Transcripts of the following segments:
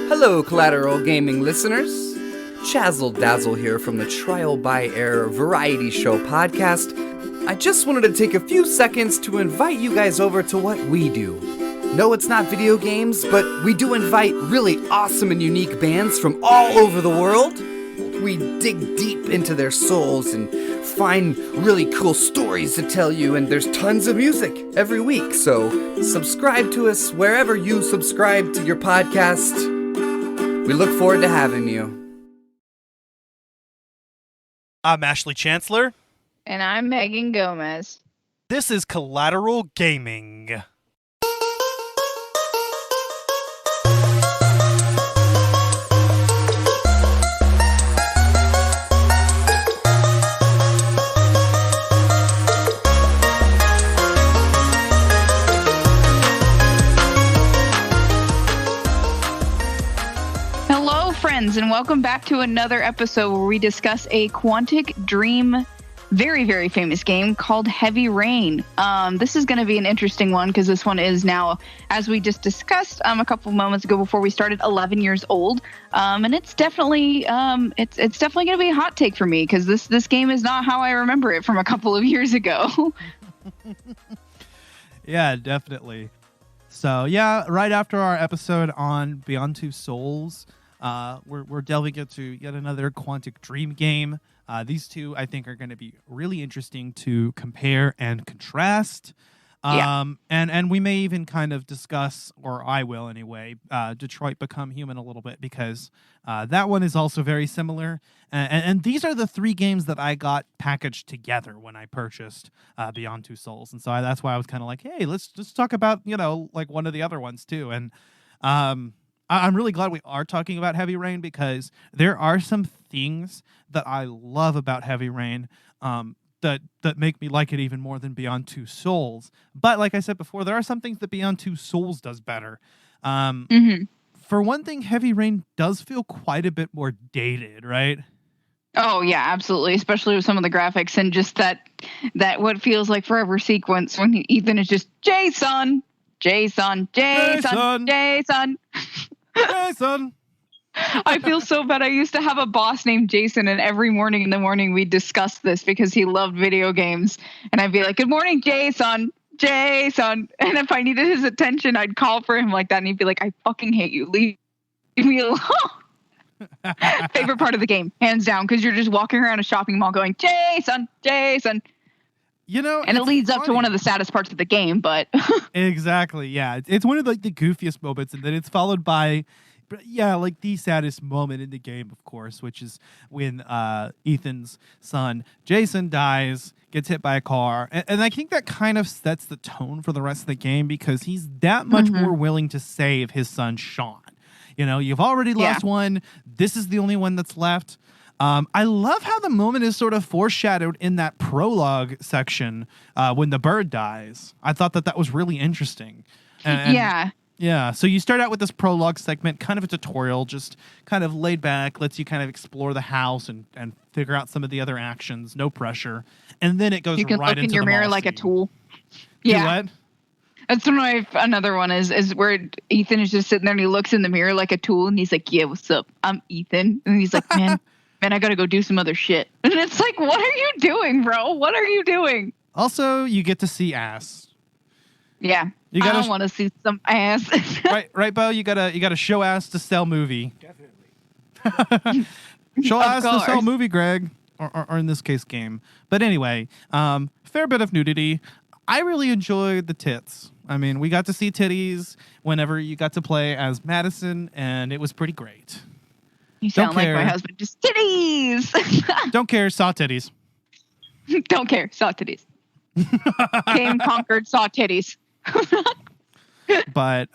Hello, Collateral Gaming listeners. Chazzle Dazzle here from the Trial by Error Variety Show podcast. I just wanted to take a few seconds to invite you guys over to what we do. No, it's not video games, but we do invite really awesome and unique bands from all over the world. We dig deep into their souls and find really cool stories to tell you, and there's tons of music every week, so subscribe to us wherever you subscribe to your podcast. We look forward to having you. I'm Ashley Chancellor. And I'm Megan Gomez. This is Collateral Gaming. And welcome back to another episode where we discuss a Quantic Dream, very, very famous game called Heavy Rain. This is going to be an interesting one because this one is now, as we just discussed a couple moments ago before we started, 11 years old. And it's definitely it's definitely going to be a hot take for me because this game is not how I remember it from a couple of years ago. Yeah, definitely. So yeah, right after our episode on Beyond Two Souls, we're delving into yet another Quantic Dream game. These two, I think, are going to be really interesting to compare and contrast. And we may even kind of discuss, or I will anyway, Detroit Become Human a little bit, because that one is also very similar. And these are the three games that I got packaged together when I purchased Beyond Two Souls. And so that's why I was kind of like, hey, let's just talk about, like one of the other ones too. And I'm really glad we are talking about Heavy Rain because there are some things that I love about Heavy Rain that make me like it even more than Beyond Two Souls. But like I said before, there are some things that Beyond Two Souls does better. For one thing, Heavy Rain does feel quite a bit more dated, right? Oh, yeah, absolutely. Especially with some of the graphics and just that what feels like forever sequence when Ethan is just Jason. Jason. Jason. I feel so bad. I used to have a boss named Jason, and every morning in the morning we'd discuss this because he loved video games. And I'd be like, "Good morning, Jason. Jason." And if I needed his attention, I'd call for him like that, and he'd be like, "I fucking hate you. Leave me alone." Favorite part of the game, hands down, because you're just walking around a shopping mall going, "Jason, Jason." And it leads up to one of the saddest parts of the game, but exactly, yeah, it's one of the goofiest moments, and then it's followed by, like the saddest moment in the game, of course, which is when Ethan's son Jason dies, gets hit by a car, and I think that kind of sets the tone for the rest of the game because he's that much more willing to save his son Sean. You've already lost one. This is the only one that's left. I love how the moment is sort of foreshadowed in that prologue section when the bird dies. I thought that was really interesting. Yeah. So you start out with this prologue segment, kind of a tutorial, just kind of laid back, lets you kind of explore the house and figure out some of the other actions, no pressure. And then it goes right into the mall scene. You can look in your mirror like a tool. Yeah. What? That's another one is where Ethan is just sitting there and he looks in the mirror like a tool and he's like, "Yeah, what's up? I'm Ethan." And he's like, Man, I gotta go do some other shit. And it's like, what are you doing, bro? What are you doing? Also, you get to see ass. Yeah. I don't want to see some ass. right, Bo? You gotta show ass to sell movie. Definitely. Show ass to sell movie, Greg. Or in this case, game. But anyway, fair bit of nudity. I really enjoyed the tits. I mean, we got to see titties whenever you got to play as Madison, and it was pretty great. You sound like my husband. Just titties. Don't care. Saw titties. Don't care. Saw titties. Game conquered. Saw titties. But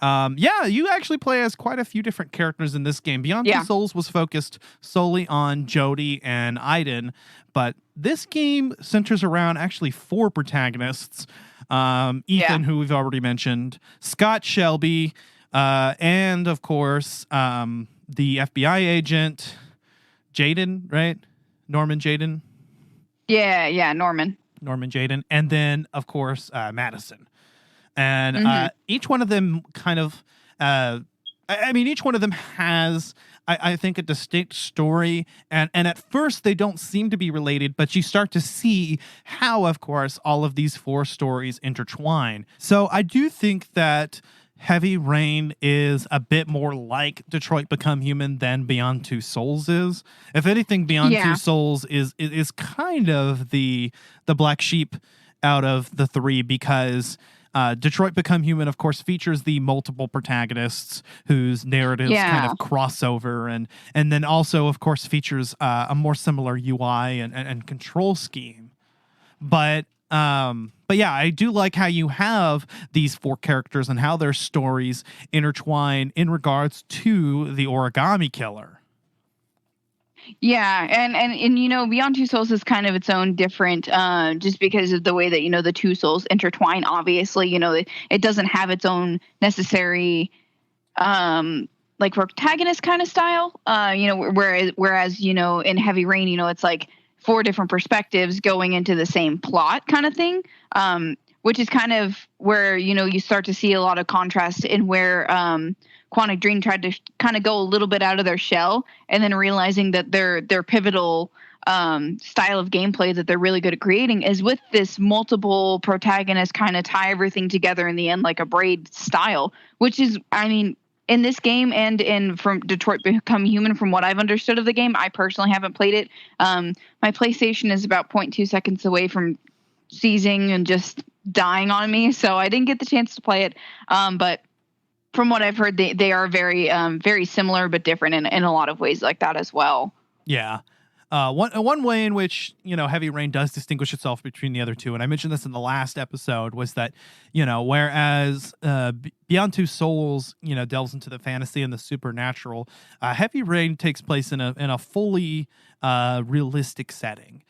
you actually play as quite a few different characters in this game. Beyond Two Souls was focused solely on Jody and Aiden, but this game centers around actually 4 protagonists. Ethan, who we've already mentioned, Scott Shelby, and of course the FBI agent, Jaden, right? Norman Jaden? Yeah, Norman. Norman Jaden. And then, of course, Madison. And each one of them kind of, I mean, each one of them has, I think, a distinct story, and at first they don't seem to be related, but you start to see how, of course, all of these 4 stories intertwine. So I do think that Heavy Rain is a bit more like Detroit Become Human than Beyond Two Souls is. If anything, Beyond Two Souls is kind of the black sheep out of the 3, because Detroit Become Human, of course, features the multiple protagonists whose narratives kind of cross over, and then also, of course, features a more similar UI and control scheme. But yeah, I do like how you have these 4 characters and how their stories intertwine in regards to the Origami Killer. Yeah, and you know, Beyond Two Souls is kind of its own different, just because of the way that, you know, the 2 souls intertwine. Obviously, you know, it doesn't have its own necessary, like, protagonist kind of style. You know, whereas you know, in Heavy Rain, you know, it's like 4 different perspectives going into the same plot kind of thing. Which is kind of where, you know, you start to see a lot of contrast in where Quantic Dream tried to kind of go a little bit out of their shell, and then realizing that their pivotal style of gameplay that they're really good at creating is with this multiple protagonist kind of tie everything together in the end, like a braid style, which is, I mean, in this game and from Detroit Become Human, from what I've understood of the game, I personally haven't played it. My PlayStation is about 0.2 seconds away from seizing and just dying on me, so I didn't get the chance to play it. But from what I've heard, they are very very similar but different in a lot of ways like that as well. Yeah. One way in which, you know, Heavy Rain does distinguish itself between the other 2, and I mentioned this in the last episode, was that, you know, whereas Beyond Two Souls, you know, delves into the fantasy and the supernatural, Heavy Rain takes place in a fully realistic setting.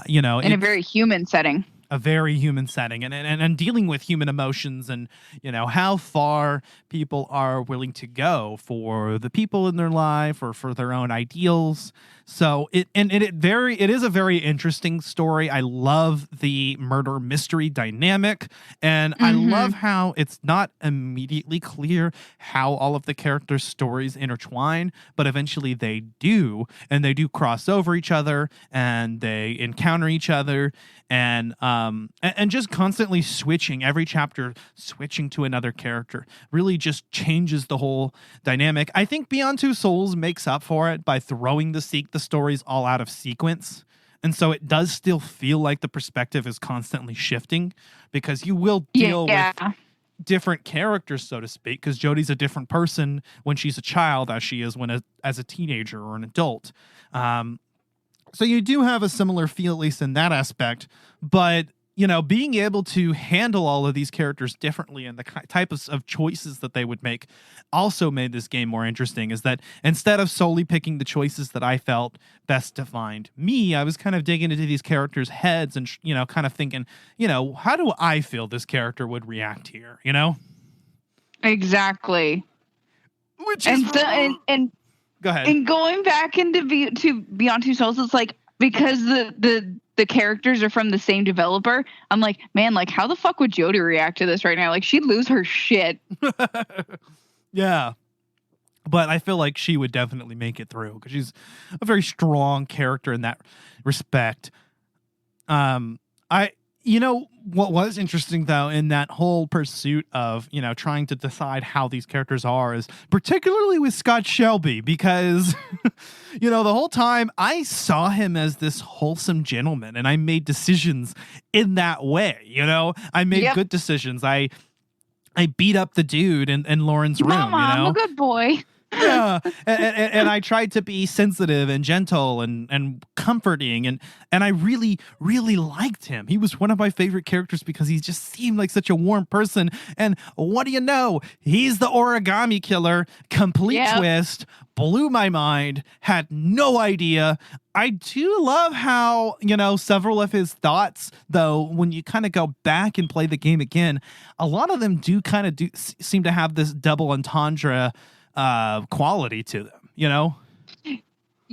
You know, in a very human setting. A very human setting, and dealing with human emotions, and, you know, how far people are willing to go for the people in their life or for their own ideals. So it is a very interesting story. I love the murder mystery dynamic, and I love how it's not immediately clear how all of the characters' stories intertwine, but eventually they do, and they do cross over each other, and they encounter each other, and just constantly switching, every chapter switching to another character really just changes the whole dynamic. I think Beyond Two Souls makes up for it by throwing the stories all out of sequence. And so it does still feel like the perspective is constantly shifting, because you will deal with different characters, so to speak, because Jodie's a different person when she's a child as she is as a teenager or an adult. So you do have a similar feel, at least in that aspect, but, you know, being able to handle all of these characters differently and the types of choices that they would make also made this game more interesting. Is that instead of solely picking the choices that I felt best defined me, I was kind of digging into these characters' heads and, you know, kind of thinking, you know, how do I feel this character would react here, you know? Exactly. Which is... And go ahead. And going back into Beyond Two Souls, it's like, because the characters are from the same developer, I'm like, man, like, how the fuck would Jodie react to this right now? Like, she'd lose her shit. Yeah. But I feel like she would definitely make it through, because she's a very strong character in that respect. You know, what was interesting, though, in that whole pursuit of, you know, trying to decide how these characters are, is particularly with Scott Shelby, because, you know, the whole time I saw him as this wholesome gentleman, and I made decisions in that way. You know, I made good decisions. I beat up the dude in Lauren's room. Mama, you know? I'm a good boy. Yeah, and I tried to be sensitive and gentle and comforting, and I really, really liked him. He was one of my favorite characters because he just seemed like such a warm person. And what do you know? He's the Origami Killer. Complete twist. Blew my mind. Had no idea. I do love how, you know, several of his thoughts, though, when you kind of go back and play the game again, a lot of them do kind of seem to have this double entendre quality to them, you know?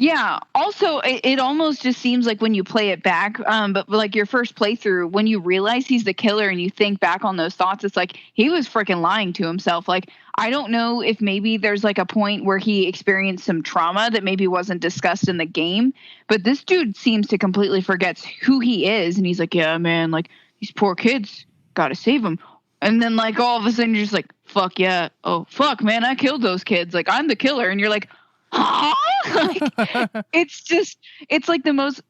Yeah. Also, it almost just seems like when you play it back, but like your first playthrough, when you realize he's the killer and you think back on those thoughts, it's like he was freaking lying to himself. Like, I don't know if maybe there's like a point where he experienced some trauma that maybe wasn't discussed in the game, but this dude seems to completely forgets who he is. And he's like, yeah, man, like these poor kids, gotta save them. And then like all of a sudden you're just like, fuck yeah. Oh, fuck, man, I killed those kids. Like, I'm the killer. And you're like, huh? Like, it's like the most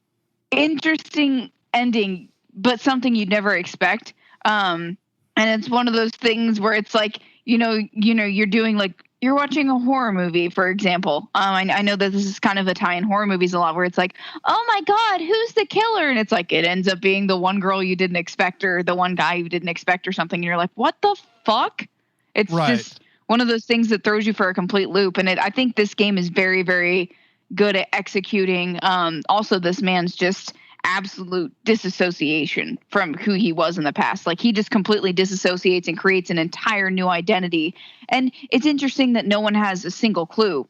interesting ending, but something you'd never expect. And it's one of those things where it's like, you're doing like, you're watching a horror movie, for example. I know that this is kind of a tie in horror movies a lot, where it's like, oh my God, who's the killer? And it's like, it ends up being the one girl you didn't expect, or the one guy you didn't expect, or something. And you're like, what the fuck? It's just one of those things that throws you for a complete loop. And I think this game is very, very good at executing. Also, this man's just absolute disassociation from who he was in the past. Like, he just completely disassociates and creates an entire new identity. And it's interesting that no one has a single clue,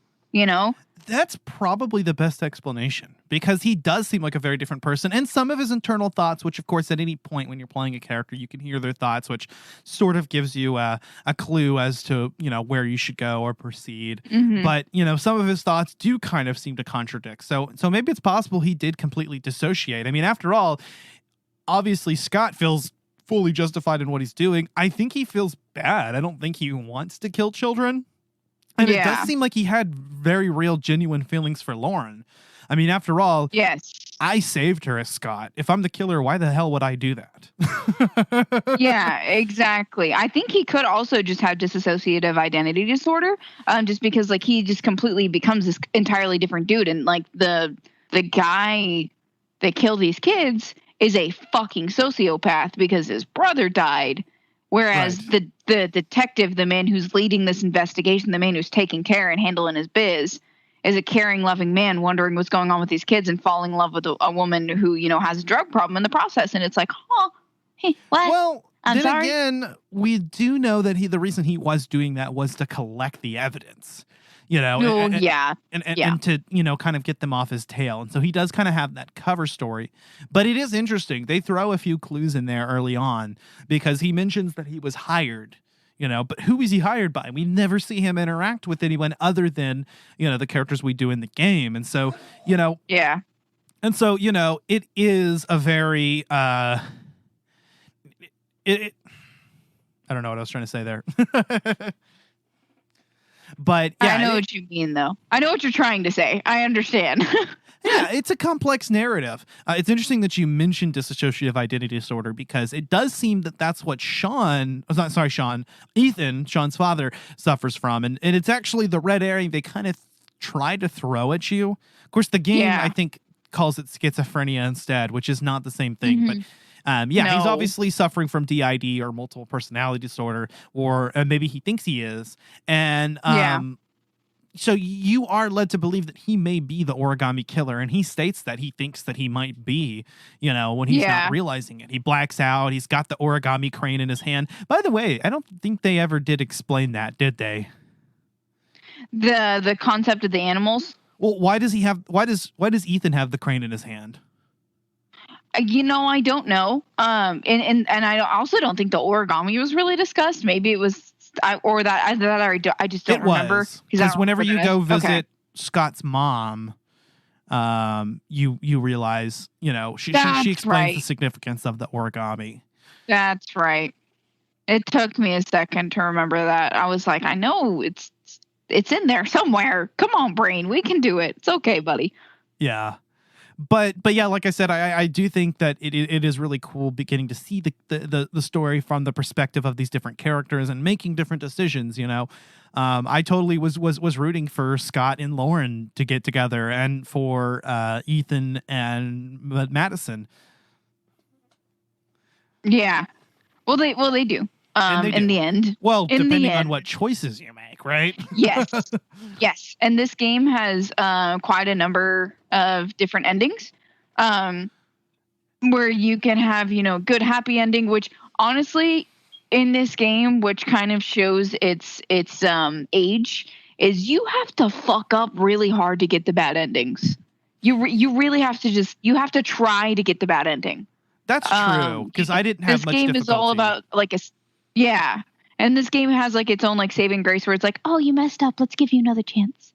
That's probably the best explanation, because he does seem like a very different person, and some of his internal thoughts, which of course at any point when you're playing a character you can hear their thoughts, which sort of gives you a clue as to where you should go or proceed. Mm-hmm. But some of his thoughts do kind of seem to contradict, so maybe it's possible he did completely dissociate. I mean, after all, obviously Scott feels fully justified in what he's doing. I think he feels bad. I don't think he wants to kill children. And it does seem like he had very real, genuine feelings for Lauren. I mean, after all, yes, I saved her as Scott. If I'm the killer, why the hell would I do that? Yeah, exactly. I think he could also just have dissociative identity disorder, just because like he just completely becomes this entirely different dude. And like the guy that killed these kids is a fucking sociopath because his brother died. Whereas the detective, the man who's leading this investigation, the man who's taking care and handling his biz, is a caring, loving man wondering what's going on with these kids and falling in love with a woman who, has a drug problem in the process. And it's like, hey, what? Well, I'm then sorry. again, we do know that the reason he was doing that was to collect the evidence. And to, kind of get them off his tail. And so he does kind of have that cover story. But it is interesting. They throw a few clues in there early on because he mentions that he was hired, but who is he hired by? We never see him interact with anyone other than, the characters we do in the game. And so, Yeah. And so, it is a very, I don't know what I was trying to say there. But yeah, I know what you mean, though. I know what you're trying to say. I understand. Yeah, it's a complex narrative. It's interesting that you mentioned dissociative identity disorder because it does seem that that's what Ethan, Sean's father, suffers from. And it's actually the red herring they kind of try to throw at you. Of course, the game, I think, calls it schizophrenia instead, which is not the same thing. Mm-hmm. But he's obviously suffering from DID or multiple personality disorder, or maybe he thinks he is. And so you are led to believe that he may be the origami killer, and he states that he thinks that he might be, when he's not realizing it. He blacks out. He's got the origami crane in his hand. By the way, I don't think they ever did explain that, did they? The concept of the animals. Well, why does Ethan have the crane in his hand? I don't know. And I also don't think the origami was really discussed. Maybe it was, I just don't remember. Because whenever you go visit Scott's mom, you realize, she explains the significance of the origami. That's right. It took me a second to remember that. I was like, I know it's in there somewhere. Come on, brain. We can do it. It's okay, buddy. Yeah. But yeah, like I said, I do think that it is really cool beginning to see the story from the perspective of these different characters and making different decisions. I totally was rooting for Scott and Lauren to get together, and for Ethan and Madison. Yeah, well they do. In the end. Well, depending on what choices you make, right? Yes. And this game has quite a number of different endings, where you can have, good happy ending, which honestly in this game, which kind of shows its age, is you have to fuck up really hard to get the bad endings. You really have to you have to try to get the bad ending. That's true, because I didn't have much difficulty. This game is all about like yeah. And this game has like its own like saving grace where it's like, oh, you messed up. Let's give you another chance.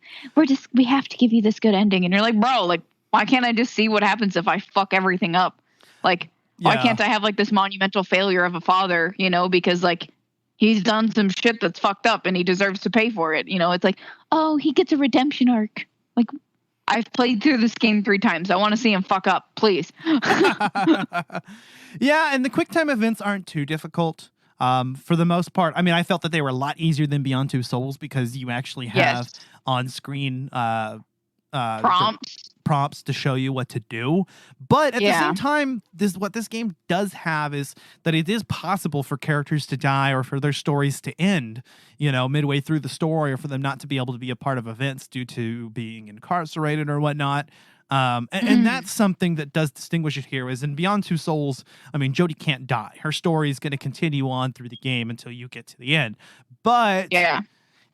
We have to give you this good ending. And you're like, bro, like, why can't I just see what happens if I fuck everything up? Like, why can't I have like this monumental failure of a father, you know, because like he's done some shit that's fucked up and he deserves to pay for it. You know, it's like, oh, he gets a redemption arc. Like, I've played through this game 3 times. I want to see him fuck up, please. Yeah, and the quick time events aren't too difficult. For the most part, I mean, I felt that they were a lot easier than Beyond Two Souls because you actually have on-screen prompts to show you what to do. But at the same time, what this game does have is that it is possible for characters to die or for their stories to end, you know, midway through the story, or for them not to be able to be a part of events due to being incarcerated or whatnot. And that's something that does distinguish it here. Is in Beyond Two Souls, I mean, Jodie can't die. Her story is going to continue on through the game until you get to the end. But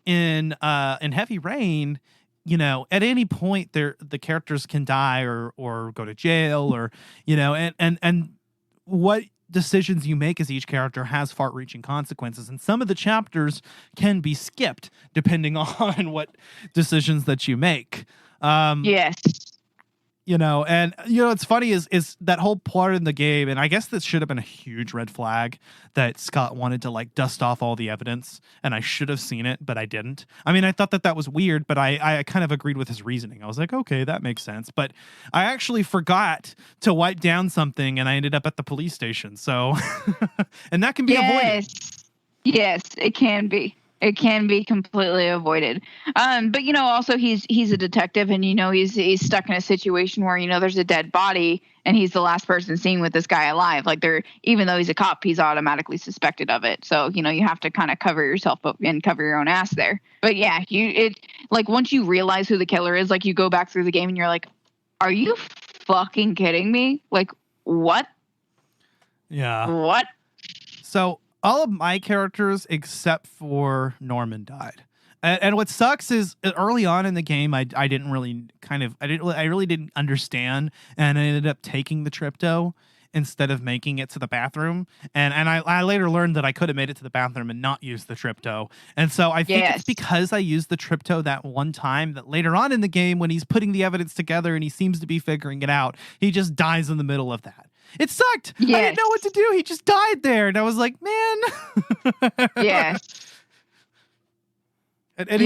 in Heavy Rain, you know, at any point the characters can die or go to jail, or, you know, and what decisions you make as each character has far-reaching consequences, and some of the chapters can be skipped depending on what decisions that you make. You know, and, you know, it's funny is that whole part in the game, and I guess this should have been a huge red flag that Scott wanted to, like, dust off all the evidence, and I should have seen it, but I didn't. I mean, I thought that was weird, but I kind of agreed with his reasoning. I was like, okay, that makes sense. But I actually forgot to wipe down something, and I ended up at the police station, so... and that can be avoided. Yes, it can be. It can be completely avoided. But, you know, also he's a detective, and, you know, he's stuck in a situation where, you know, there's a dead body and he's the last person seen with this guy alive. Like, even though he's a cop, he's automatically suspected of it. So, you know, you have to kind of cover yourself up and cover your own ass there. But yeah, like, once you realize who the killer is, like, you go back through the game and you're like, are you fucking kidding me? Like, what? Yeah. What? So all of my characters except for Norman died. And what sucks is early on in the game, I really didn't understand, and I ended up taking the Tripto instead of making it to the bathroom. And I later learned that I could have made it to the bathroom and not used the Tripto. And so I think it's because I used the Tripto that one time that later on in the game, when he's putting the evidence together and he seems to be figuring it out, he just dies in the middle of that. It sucked. I didn't know what to do. He just died there. And I was like, man. And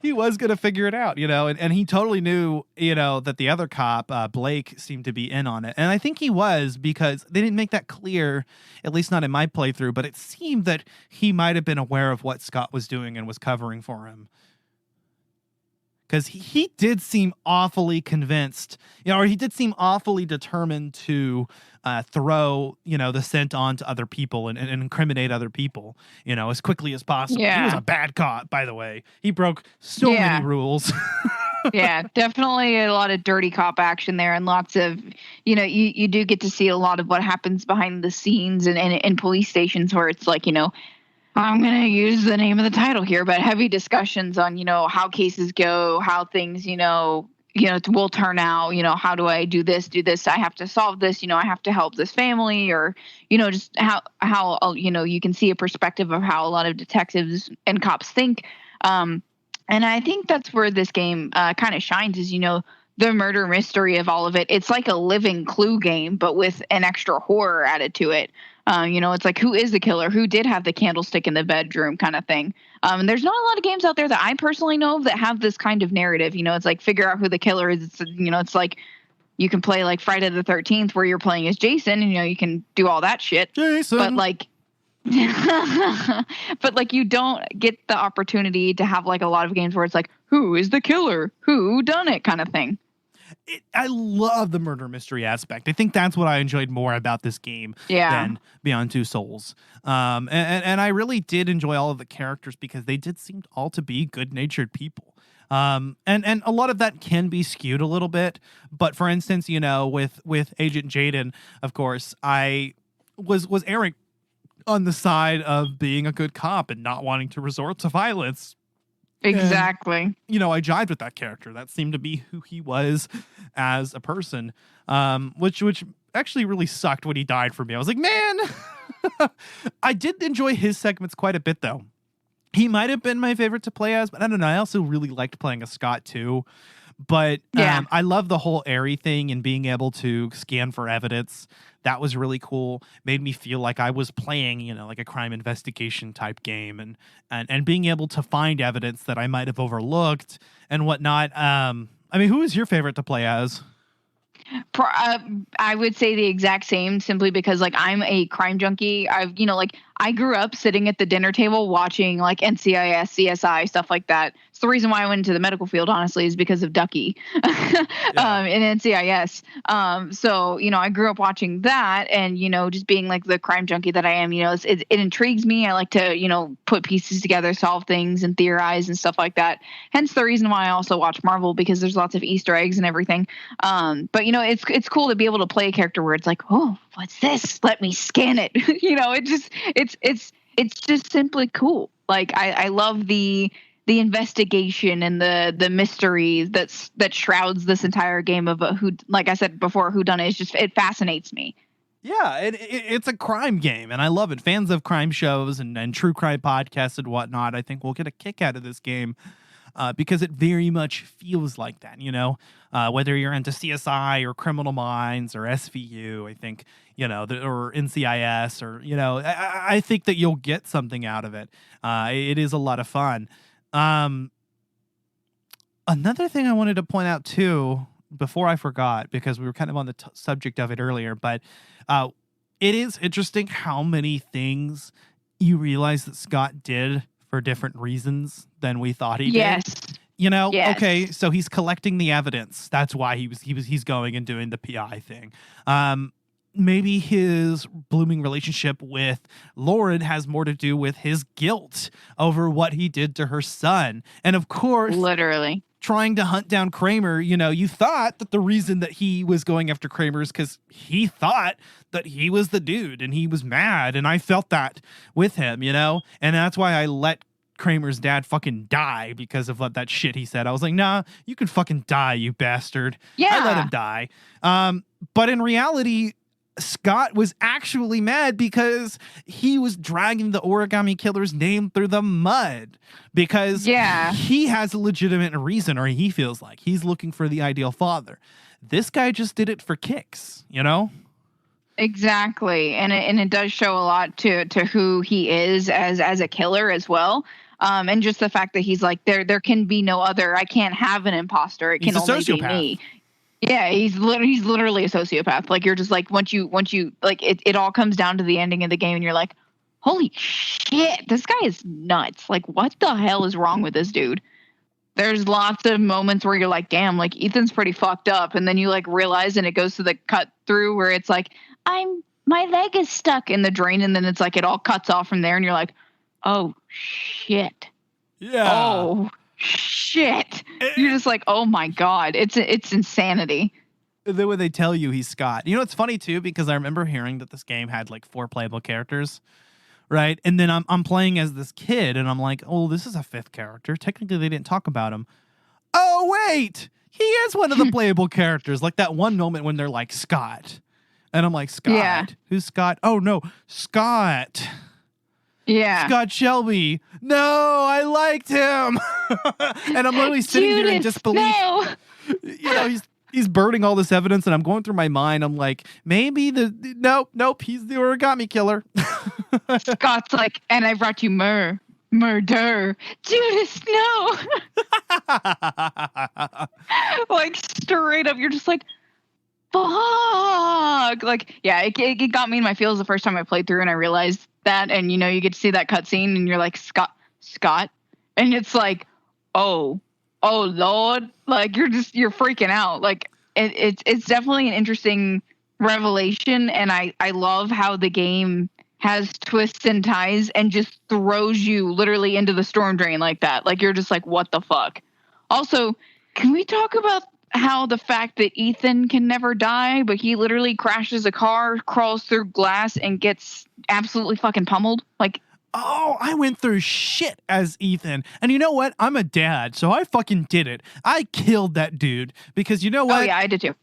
he was going to figure it out, you know, and he totally knew, you know, that the other cop, Blake, seemed to be in on it. And I think he was, because they didn't make that clear, at least not in my playthrough, but it seemed that he might have been aware of what Scott was doing and was covering for him. Because he did seem awfully convinced, you know, or he did seem awfully determined to throw, you know, the scent on to other people and incriminate other people, you know, as quickly as possible. He was a bad cop, by the way. He broke so many rules. Definitely a lot of dirty cop action there, and lots of, you know, you do get to see a lot of what happens behind the scenes and in police stations, where it's like, you know, I'm going to use the name of the title here, but heavy discussions on, you know, how cases go, how things, you know, will turn out, you know, how do I do this? I have to solve this, you know, I have to help this family, or, you know, just how, you know, you can see a perspective of how a lot of detectives and cops think. And I think that's where this game kind of shines, is, you know, the murder mystery of all of it. It's like a living Clue game, but with an extra horror added to it. You know, it's like, who is the killer? Who did have the candlestick in the bedroom kind of thing? And there's not a lot of games out there that I personally know of that have this kind of narrative. You know, it's like, figure out who the killer is. It's, you know, it's like you can play like Friday the 13th where you're playing as Jason, and, you know, you can do all that shit. Jason. But like, but like, you don't get the opportunity to have like a lot of games where it's like, who is the killer? Who done it kind of thing. I love the murder mystery aspect. I think that's what I enjoyed more about this game than Beyond Two Souls. And I really did enjoy all of the characters because they did seem all to be good-natured people. And a lot of that can be skewed a little bit. But for instance, you know, with Agent Jaden, of course, I was erring on the side of being a good cop and not wanting to resort to violence. Exactly. And, you know, I jived with that character. That seemed to be who he was as a person, which actually really sucked when he died for me. I was like, man, I did enjoy his segments quite a bit, though. He might have been my favorite to play as, but I don't know. I also really liked playing as Scott, too. But Yeah. I love the whole Airy thing and being able to scan for evidence. That was really cool. Made me feel like I was playing, you know, like a crime investigation type game, and being able to find evidence that I might have overlooked and whatnot. I mean, who is your favorite to play as? I would say the exact same, simply because like I'm a crime junkie. I grew up sitting at the dinner table watching like NCIS, CSI, stuff like that. It's the reason why I went into the medical field, honestly, is because of Ducky in NCIS. So, you know, I grew up watching that, and, you know, just being like the crime junkie that I am, you know, it intrigues me. I like to, you know, put pieces together, solve things and theorize and stuff like that. Hence the reason why I also watch Marvel, because there's lots of Easter eggs and everything. But, you know, it's cool to be able to play a character where it's like, oh, what's this? Let me scan it. You know, it's just simply cool. Like I love the investigation and the mystery that shrouds this entire game of who, like I said before, whodunit. It fascinates me. Yeah, it's a crime game, and I love it. Fans of crime shows and true crime podcasts and whatnot, I think, will get a kick out of this game. Because it very much feels like that, you know, whether you're into CSI or Criminal Minds or SVU, I think, you know, or NCIS, or, you know, I think that you'll get something out of it. It is a lot of fun. Another thing I wanted to point out, too, before I forgot, because we were kind of on the subject of it earlier, but it is interesting how many things you realize that Scott did for different reasons than we thought he did. You know, Yes. Okay, so he's collecting the evidence. That's why he's going and doing the PI thing. Maybe his blooming relationship with Lauren has more to do with his guilt over what he did to her son. And of course, Literally. trying to hunt down Kramer, you know, you thought that the reason that he was going after Kramer is because he thought that he was the dude and he was mad. And I felt that with him, you know, and that's why I let Kramer's dad fucking die, because of what that shit he said. I was like, nah, you can fucking die, you bastard. Yeah. I let him die. But in reality, Scott was actually mad because he was dragging the Origami Killer's name through the mud, because he has a legitimate reason, or he feels like he's looking for the ideal father. This guy just did it for kicks, you know? Exactly. And it does show a lot to who he is as a killer as well. And just the fact that he's like, there can be no other. I can't have an imposter. It can only be me. Yeah, he's literally a sociopath. Like, you're just like, once you like, it all comes down to the ending of the game, and you're like, holy shit, this guy is nuts. Like, what the hell is wrong with this dude? There's lots of moments where you're like, damn, like, Ethan's pretty fucked up, and then you like realize, and it goes to the cut through where it's like, my leg is stuck in the drain, and then it's like it all cuts off from there, and you're like, oh shit. Yeah. Oh shit. You're just like, oh my god, it's insanity. Then when they tell you he's Scott, you know, it's funny too, because I remember hearing that this game had like 4 playable characters, right? And then I'm playing as this kid, and I'm like, oh, this is a 5th character. Technically, they didn't talk about him. Oh wait, he is one of the playable characters. Like that one moment when they're like, Scott, and I'm like, Scott? Yeah. Who's Scott? Oh no, Scott. Yeah. Scott Shelby. No, I liked him. And I'm literally sitting here in disbelief. No. You know, he's burning all this evidence, and I'm going through my mind. I'm like, maybe nope, he's the Origami Killer. Scott's like, and I brought you murder. Judas, no. Like, straight up, you're just like, fuck. Like, yeah, it got me in my feels the first time I played through, and I realized that, and you know, you get to see that cutscene, and you're like, Scott, and it's like, oh Lord, like you're freaking out. Like it's definitely an interesting revelation, and I love how the game has twists and ties and just throws you literally into the storm drain like that. Like, you're just like, what the fuck? Also, can we talk about how the fact that Ethan can never die, but he literally crashes a car, crawls through glass, and gets absolutely fucking pummeled? Like, oh, I went through shit as Ethan. And you know what? I'm a dad, so I fucking did it. I killed that dude because you know what? Oh yeah, I did too.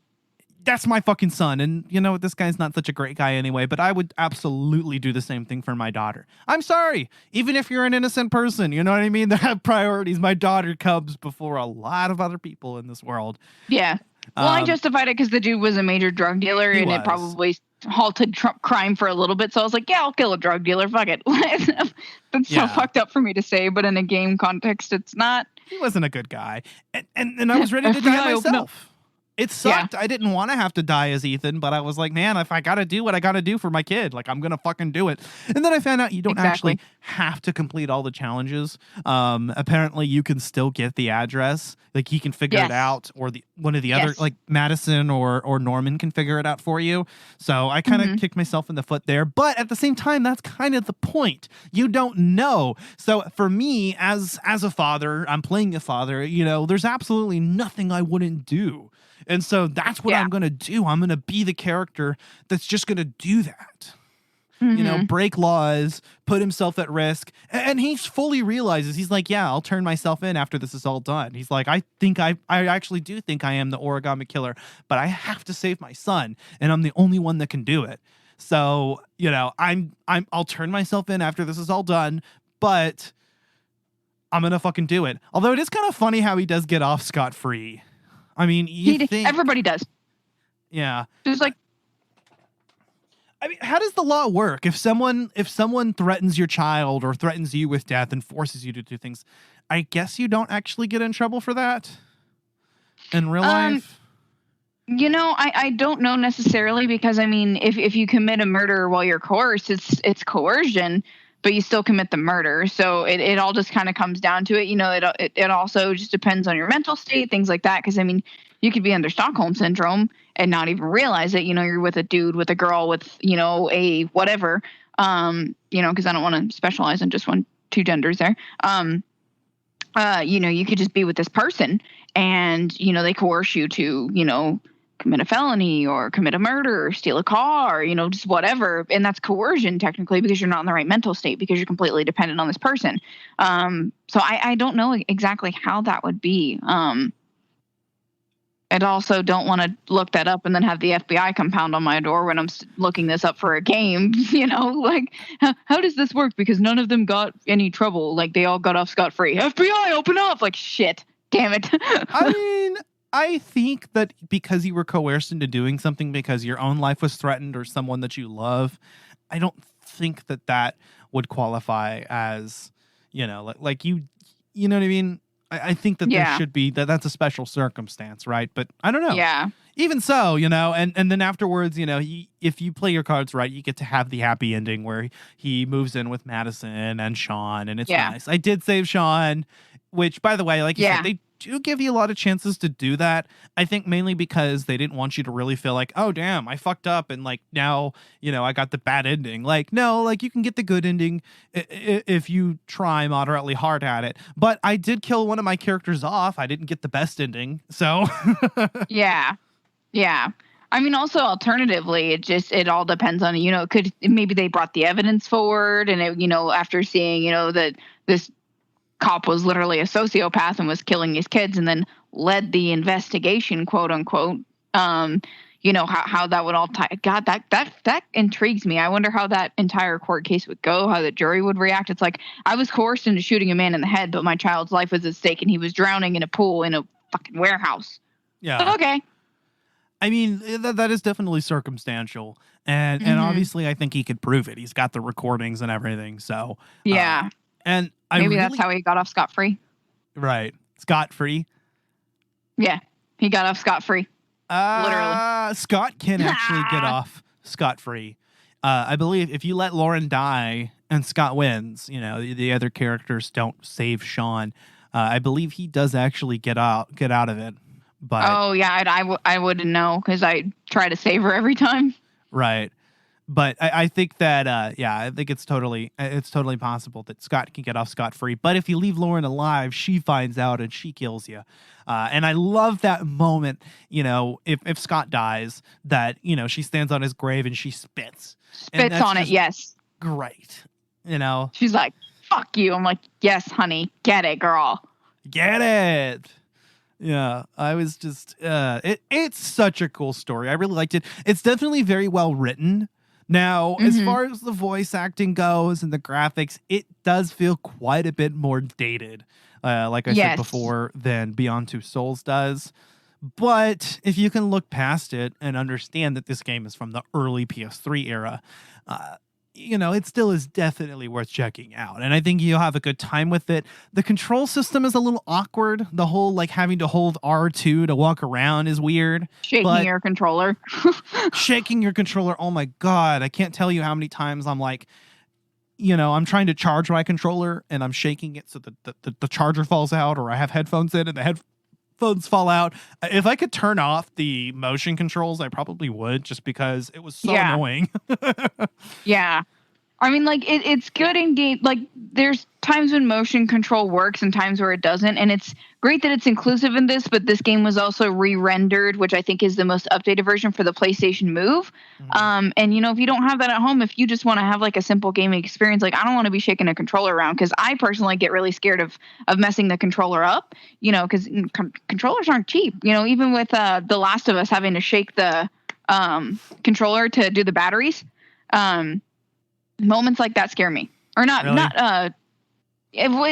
That's my fucking son. And you know what? This guy's not such a great guy anyway, but I would absolutely do the same thing for my daughter. I'm sorry. Even if you're an innocent person, you know what I mean? They have priorities. My daughter comes before a lot of other people in this world. Yeah. Well, I justified it because the dude was a major drug dealer, and it probably halted crime for a little bit. So I was like, yeah, I'll kill a drug dealer. Fuck it. That's so fucked up for me to say, but in a game context, it's not. He wasn't a good guy. And I was ready to die myself. It sucked. Yeah. I didn't want to have to die as Ethan, but I was like, man, if I got to do what I got to do for my kid, like, I'm going to fucking do it. And then I found out you don't actually have to complete all the challenges. Apparently you can still get the address. Like, he can figure it out, or one of the other, like Madison or Norman can figure it out for you. So I kind of kicked myself in the foot there. But at the same time, that's kind of the point. You don't know. So for me, as a father, I'm playing a father, you know, there's absolutely nothing I wouldn't do. And so that's what I'm going to do. I'm going to be the character that's just going to do that. You know, break laws, put himself at risk. And he fully realizes, he's like, yeah, I'll turn myself in after this is all done. He's like, I actually do think I am the origami killer, but I have to save my son, and I'm the only one that can do it. So, you know, I'll turn myself in after this is all done, but I'm going to fucking do it. Although it is kind of funny how he does get off scot-free. I mean, everybody does. Yeah. Just like, I mean, how does the law work? If someone threatens your child or threatens you with death and forces you to do things, I guess you don't actually get in trouble for that in real life. You know, I don't know necessarily, because I mean, if you commit a murder while you're coerced, it's coercion, but you still commit the murder. So it all just kind of comes down to it. You know, it also just depends on your mental state, things like that. Because I mean, you could be under Stockholm syndrome and not even realize it. You know, you're with a dude, with a girl, with, you know, a whatever. You know, because I don't want to specialize in just two genders there. You know, you could just be with this person, and you know, they coerce you to, you know, commit a felony or commit a murder or steal a car, you know, just whatever. And that's coercion technically, because you're not in the right mental state, because you're completely dependent on this person. So I don't know exactly how that would be. I'd also don't want to look that up and then have the FBI come pound on my door when I'm looking this up for a game, you know, like, how does this work? Because none of them got any trouble. Like, they all got off scot-free. FBI, open up! Like, shit. Damn it. I mean, I think that because you were coerced into doing something because your own life was threatened or someone that you love, I don't think that would qualify as, you know, like you know what I mean? I think that there should be, that's a special circumstance, right? But I don't know. Yeah. Even so, you know, and then afterwards, you know, if you play your cards right, you get to have the happy ending where he moves in with Madison and Sean, and it's nice. I did save Sean, which, by the way, like you said, they do give you a lot of chances to do that. I think mainly because they didn't want you to really feel like, oh, damn, I fucked up, and like now, you know, I got the bad ending. Like, no, like you can get the good ending if you try moderately hard at it. But I did kill one of my characters off. I didn't get the best ending. So Yeah. I mean, also alternatively, it all depends on, you know, maybe they brought the evidence forward, and it, you know, after seeing, you know, that this cop was literally a sociopath and was killing these kids, and then led the investigation, quote unquote. You know, how that would all tie. God, that intrigues me. I wonder how that entire court case would go, how the jury would react. It's like, I was coerced into shooting a man in the head, but my child's life was at stake, and he was drowning in a pool in a fucking warehouse. Yeah. But okay. I mean, that is definitely circumstantial, and obviously I think he could prove it. He's got the recordings and everything. So yeah. And maybe that's how he got off scot-free. Right. Scot-free? Yeah. He got off scot-free. Literally. Scott can actually get off scot-free. I believe if you let Lauren die and Scott wins, you know, the other characters don't save Sean. I believe he does actually get out of it. But oh, yeah. I wouldn't know, because I try to save her every time. Right. But I think that, I think it's totally possible that Scott can get off scot-free. But if you leave Lauren alive, she finds out and she kills you. And I love that moment, you know, if Scott dies, that, you know, she stands on his grave and she spits on it, yes. Great. You know, She's like, fuck you. I'm like, yes, honey, get it, girl. get it. Yeah, I was just it's such a cool story. I really liked it. It's definitely very well written. Now, as far as the voice acting goes and the graphics, it does feel quite a bit more dated, like I said before, than Beyond Two Souls does. But if you can look past it and understand that this game is from the early PS3 era, it still is definitely worth checking out. And I think you'll have a good time with it. The control system is a little awkward. The whole having to hold R2 to walk around is weird. Shaking your controller. Shaking your controller. Oh my God. I can't tell you how many times I'm like, I'm trying to charge my controller and I'm shaking it so that the charger falls out, or I have headphones in and the headphones fall out. If I could turn off the motion controls, I probably would, just because it was so annoying. Yeah. I mean, it's good in game. There's times when motion control works and times where it doesn't. And it's great that it's inclusive in this, but this game was also re-rendered, which I think is the most updated version for the PlayStation Move. And, if you don't have that at home, if you just want to have a simple gaming experience, I don't want to be shaking a controller around, because I personally get really scared of messing the controller up, because controllers aren't cheap. Even with The Last of Us having to shake the controller to do the batteries. Moments like that scare me. Or not, really?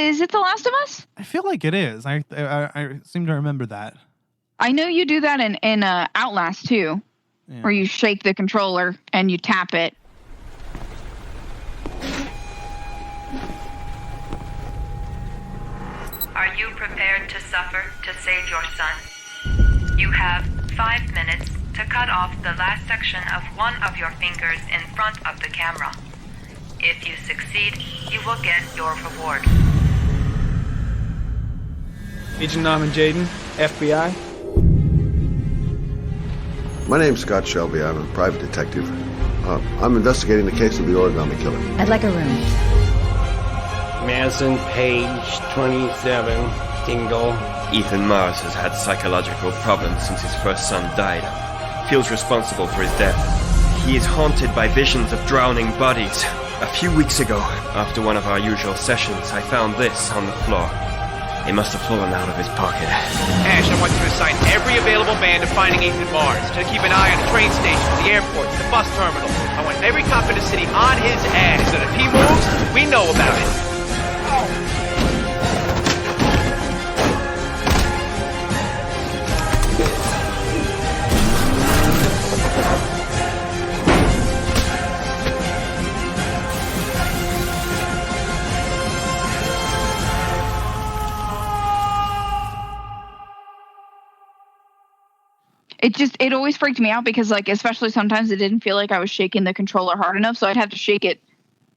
Is it The Last of Us? I feel like it is. I seem to remember that. I know you do that in Outlast too, where you shake the controller and you tap it. Are you prepared to suffer to save your son? You have 5 minutes to cut off the last section of one of your fingers in front of the camera. If you succeed, you will get your reward. Agent Norman Jaden, FBI. My name's Scott Shelby. I'm a private detective. I'm investigating the case of the origami killer. I'd like a room. Madison Page, 27, single. Ethan Mars has had psychological problems since his first son died. Feels responsible for his death. He is haunted by visions of drowning bodies. A few weeks ago, after one of our usual sessions, I found this on the floor. It must have fallen out of his pocket. Ash, I want you to assign every available man to finding Ethan Mars. To keep an eye on the train stations, the airports, the bus terminal. I want every cop in the city on his ass, so that if he moves, we know about it. It always freaked me out because especially sometimes it didn't feel like I was shaking the controller hard enough, so I'd have to shake it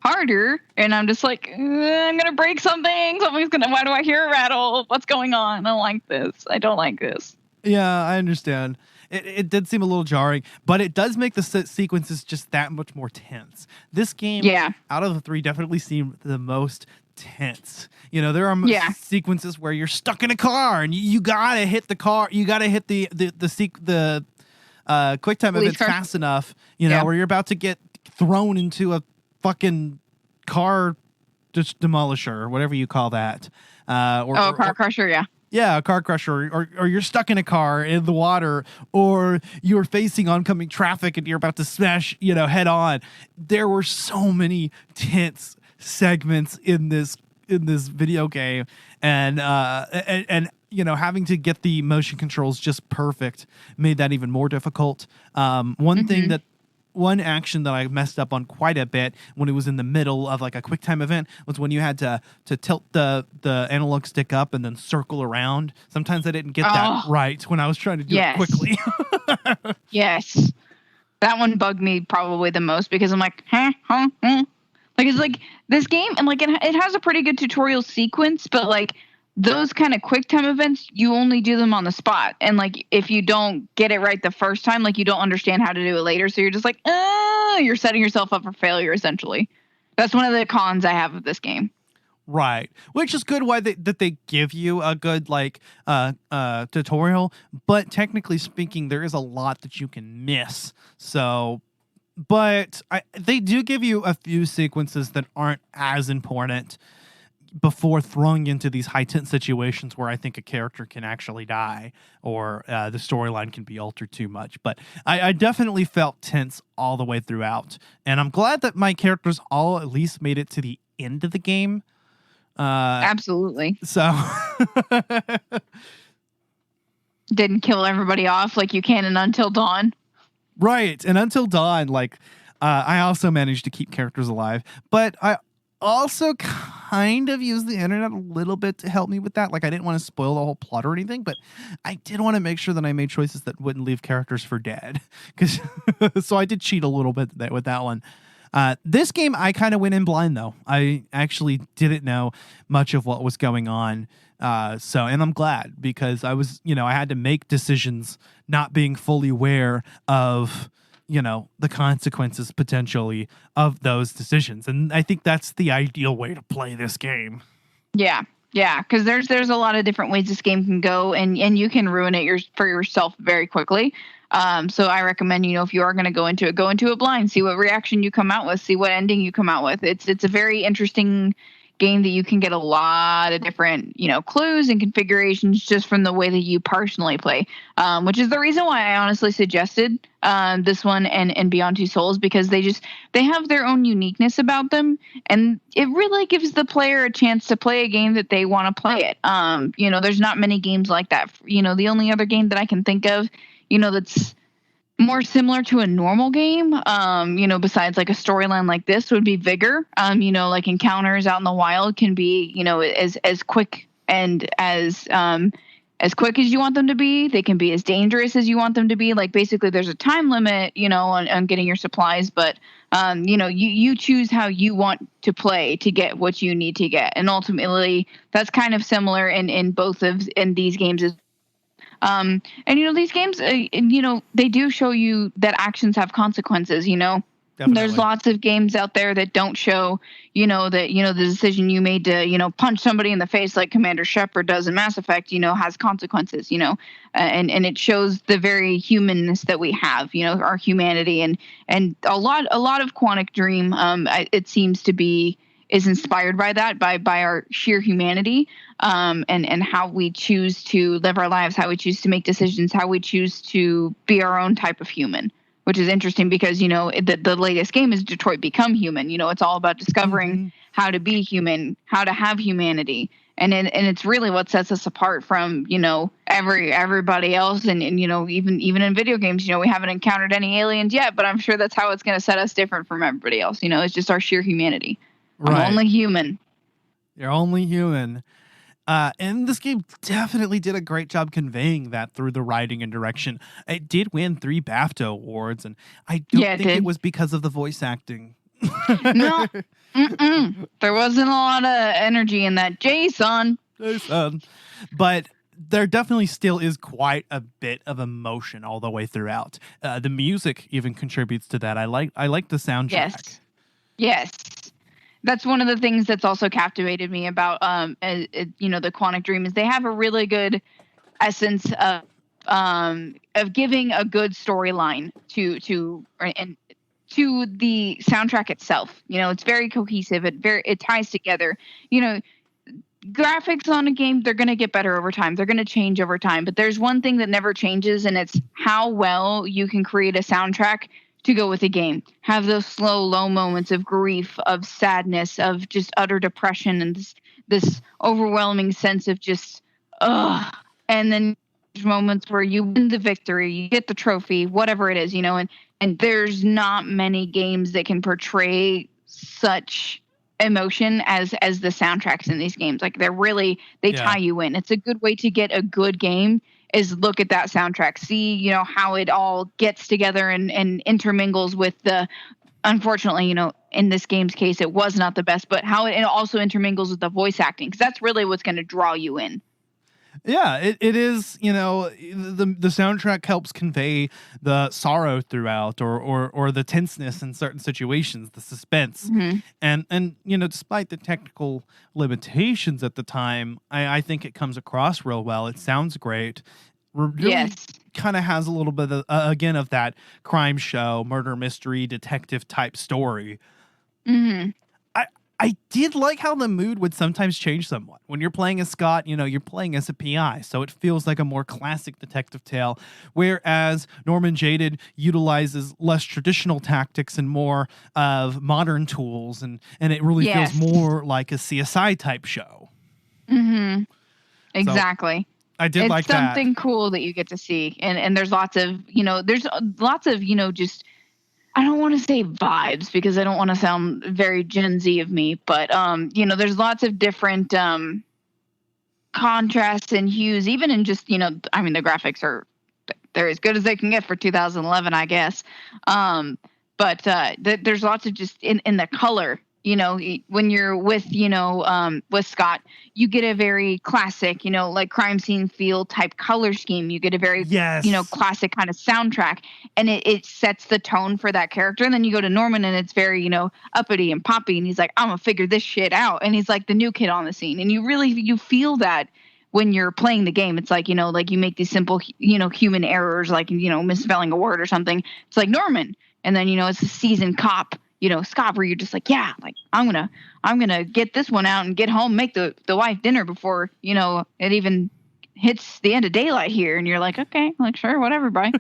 harder, and I'm just like, I'm gonna break something. Why do I hear a rattle? What's going on? I don't like this. Yeah, I understand. It did seem a little jarring, but it does make the sequences just that much more tense. This game, out of the three, definitely seemed the most tense. There are sequences where you're stuck in a car and you gotta hit the car. You gotta hit the quick time events fast enough. Where you're about to get thrown into a fucking car demolisher or whatever you call that. Car crusher. Yeah. Yeah, a car crusher, or you're stuck in a car in the water, or you're facing oncoming traffic and you're about to smash, head on. There were so many tense segments in this video game, and having to get the motion controls just perfect made that even more difficult. One action that I messed up on quite a bit when it was in the middle of a quick time event was when you had to tilt the analog stick up and then circle around. Sometimes I didn't get that right when I was trying to do it quickly. Yes. That one bugged me probably the most because I'm like, it's this game, and it has a pretty good tutorial sequence, but those kind of quick time events, you only do them on the spot. And if you don't get it right the first time, you don't understand how to do it later. So you're just you're setting yourself up for failure, essentially. That's one of the cons I have of this game. Right. Which is good that they give you a good tutorial, but technically speaking, there is a lot that you can miss. So But they do give you a few sequences that aren't as important before throwing into these high-tense situations where I think a character can actually die or the storyline can be altered too much. But I definitely felt tense all the way throughout. And I'm glad that my characters all at least made it to the end of the game. Absolutely. So... Didn't kill everybody off like you can in Until Dawn. Right. And Until Dawn, like, I also managed to keep characters alive. But I also kind of used the internet a little bit to help me with that. Like, I didn't want to spoil the whole plot or anything, but I did want to make sure that I made choices that wouldn't leave characters for dead. So I did cheat a little bit with that one. This game, I kind of went in blind, though. I actually didn't know much of what was going on. And I'm glad, because I was, I had to make decisions not being fully aware of, the consequences potentially of those decisions. And I think that's the ideal way to play this game. Yeah. Yeah. Cause there's a lot of different ways this game can go, and you can ruin it for yourself very quickly. So I recommend, if you are going to go into it blind, see what reaction you come out with, see what ending you come out with. It's a very interesting game that you can get a lot of different, clues and configurations just from the way that you personally play, which is the reason why I honestly suggested this one and Beyond Two Souls, because they have their own uniqueness about them, and it really gives the player a chance to play a game that they want to play it. There's not many games like that. The only other game that I can think of, that's more similar to a normal game, besides like a storyline like this, would be Vigor. Like encounters out in the wild can be, as quick and as quick as you want them to be. They can be as dangerous as you want them to be. Like, basically there's a time limit, on getting your supplies, but you choose how you want to play to get what you need to get. And ultimately that's kind of similar in both of these games. These games, they do show you that actions have consequences, Definitely. There's lots of games out there that don't show, that, the decision you made to, punch somebody in the face like Commander Shepard does in Mass Effect, has consequences, and it shows the very humanness that we have, our humanity, and a lot of Quantic Dream, it seems to be, is inspired by that, by our sheer humanity, and how we choose to live our lives, how we choose to make decisions, how we choose to be our own type of human, which is interesting because, the latest game is Detroit Become Human. It's all about discovering how to be human, how to have humanity. And it's really what sets us apart from, everybody else. And even in video games, we haven't encountered any aliens yet, but I'm sure that's how it's going to set us different from everybody else. It's just our sheer humanity. Right. I'm only human. You're only human. And this game definitely did a great job conveying that through the writing and direction. It did win 3 BAFTA awards, and I don't think it was because of the voice acting. No. There wasn't a lot of energy in that. Jason. But there definitely still is quite a bit of emotion all the way throughout. The music even contributes to that. I like the soundtrack. Yes. That's one of the things that's also captivated me about, the Quantic Dream, is they have a really good essence of giving a good storyline to the soundtrack itself. It's very cohesive. It ties together. Graphics on a game, they're going to get better over time. They're going to change over time. But there's one thing that never changes, and it's how well you can create a soundtrack to go with a game. Have those slow, low moments of grief, of sadness, of just utter depression, and this overwhelming sense of just, ugh. And then there's moments where you win the victory, you get the trophy, whatever it is, and there's not many games that can portray such emotion as the soundtracks in these games. Like, they tie you in. It's a good way to get a good game, is look at that soundtrack, see, how it all gets together and intermingles with the, unfortunately, in this game's case, it was not the best, but how it also intermingles with the voice acting, because that's really what's going to draw you in. Yeah, it is, the soundtrack helps convey the sorrow throughout or the tenseness in certain situations, the suspense. Mm-hmm. And despite the technical limitations at the time, I think it comes across real well. It sounds great. Really Yes. kind of has a little bit of, again, of that crime show, murder mystery, detective type story. Mm-hmm. I did like how the mood would sometimes change somewhat. When you're playing as Scott, you're playing as a PI, so it feels like a more classic detective tale, whereas Norman Jaded utilizes less traditional tactics and more of modern tools, and it really feels more like a CSI type show. Mm-hmm. Exactly. So, I did like that. It's something cool that you get to see. And there's lots of, just, I don't want to say vibes because I don't want to sound very Gen Z of me, but, there's lots of different contrasts and hues, even in just, the graphics they're as good as they can get for 2011, I guess. But there's lots of just in the color. When you're with Scott, you get a very classic, like crime scene feel type color scheme. You get a very, classic kind of soundtrack, and it sets the tone for that character. And then you go to Norman, and it's very, uppity and poppy, and he's like, I'm gonna figure this shit out. And he's like the new kid on the scene, and you feel that when you're playing the game. It's like, like you make these simple, human errors, like, misspelling a word or something. It's like Norman, and then it's a seasoned cop. Scott, where you're just like, yeah, like I'm gonna get this one out and get home, make the wife dinner before, it even hits the end of daylight here. And you're like, okay, like, sure, whatever, bye.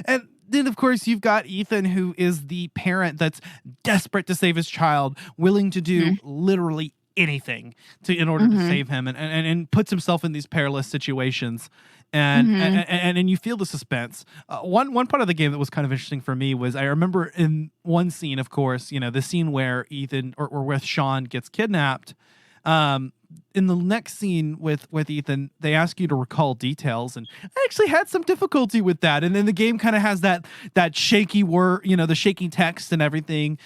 And then, of course, you've got Ethan, who is the parent that's desperate to save his child, willing to do literally anything in order to save him, and puts himself in these perilous situations. And you feel the suspense. One part of the game that was kind of interesting for me was, I remember in one scene, of course, the scene where Ethan or with Sean gets kidnapped. In the next scene with Ethan, they ask you to recall details, and I actually had some difficulty with that. And then the game kind of has that shaky word, the shaky text and everything.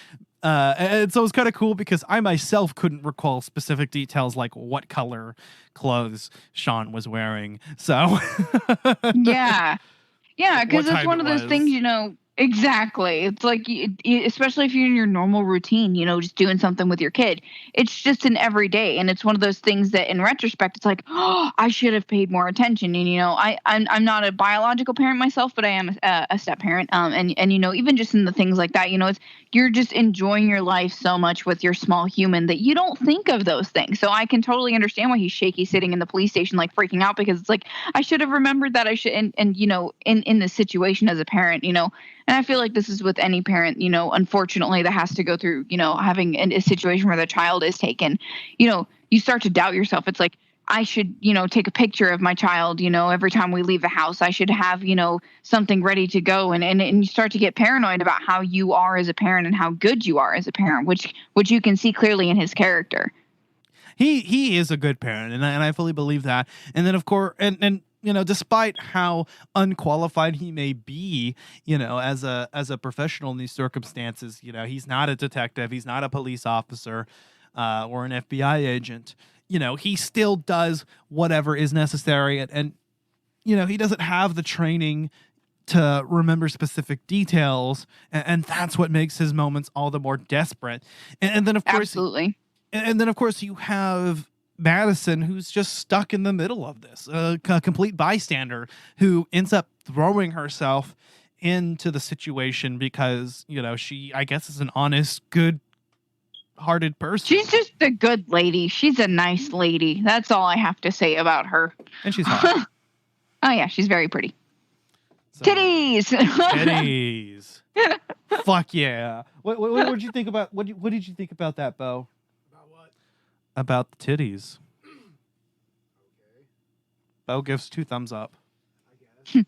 And so it's kind of cool because I myself couldn't recall specific details like what color clothes Sean was wearing. So yeah, because it's one of those things, exactly. It's like, especially if you're in your normal routine, just doing something with your kid. It's just an everyday, and it's one of those things that in retrospect, it's like, oh, I should have paid more attention. And I'm not a biological parent myself, but I am a step parent. And even just in the things like that, you're just enjoying your life so much with your small human that you don't think of those things. So I can totally understand why he's shaky sitting in the police station, like freaking out, because it's like, I should have remembered that. I should, and in this situation as a parent, and I feel like this is with any parent, unfortunately, that has to go through, having a situation where the child is taken, you start to doubt yourself. It's like, I should, take a picture of my child, every time we leave the house. I should have, something ready to go. And you start to get paranoid about how you are as a parent and how good you are as a parent, which you can see clearly in his character. He is a good parent, and I fully believe that. And then, of course, and despite how unqualified he may be, as a professional in these circumstances, he's not a detective, he's not a police officer, or an FBI agent. He still does whatever is necessary, and he doesn't have the training to remember specific details, and that's what makes his moments all the more desperate. And then, of course, absolutely. And then, of course, you have Madison, who's just stuck in the middle of this, a complete bystander who ends up throwing herself into the situation because, she, I guess, is an honest, good-hearted person. She's just a good lady. She's a nice lady. That's all I have to say about her. And she's hot. Oh, yeah, she's very pretty. So, titties! Fuck yeah. What did you think about, what did you think about that, Bo? About the titties. Okay. Bo gives 2 thumbs up. I guess.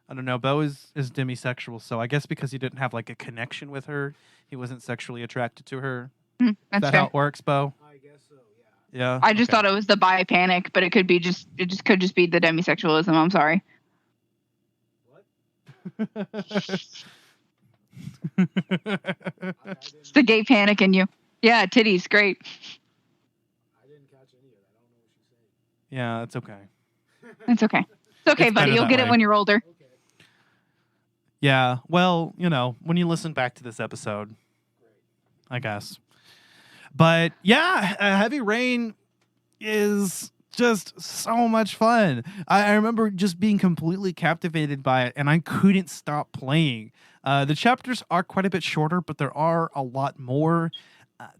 I don't know. Bo is demisexual, so I guess because he didn't have like a connection with her, he wasn't sexually attracted to her. Is that fair. how it works, Bo? I guess so, yeah. Yeah. I just thought it was the bi panic, but it could be could just be the demisexualism. I'm sorry. What? It's the gay panic in you. Yeah, titties, great. I didn't catch any of that. I don't know what she's saying. Yeah, it's okay. It's okay. It's okay, buddy. You'll get it when you're older. Okay. Yeah, well, when you listen back to this episode, I guess. But yeah, Heavy Rain is just so much fun. I remember just being completely captivated by it, and I couldn't stop playing. The chapters are quite a bit shorter, but there are a lot more.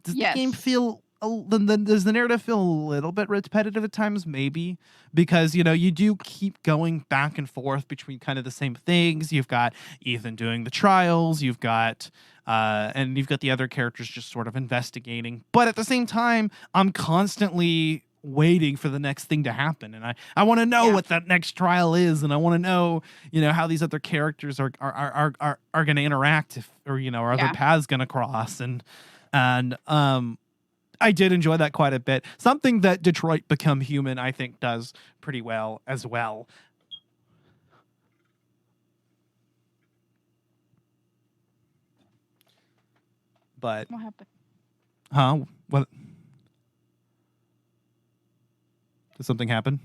Does the game feel? Does the narrative feel a little bit repetitive at times? Maybe, because you do keep going back and forth between kind of the same things. You've got Ethan doing the trials. You've got the other characters just sort of investigating. But at the same time, I'm constantly waiting for the next thing to happen, and I want to know what that next trial is, and I want to know how these other characters are going to interact, or other paths going to cross, and I did enjoy that quite a bit. Something that Detroit Become Human, I think, does pretty well as well. But what happened? Huh? What? Did something happen?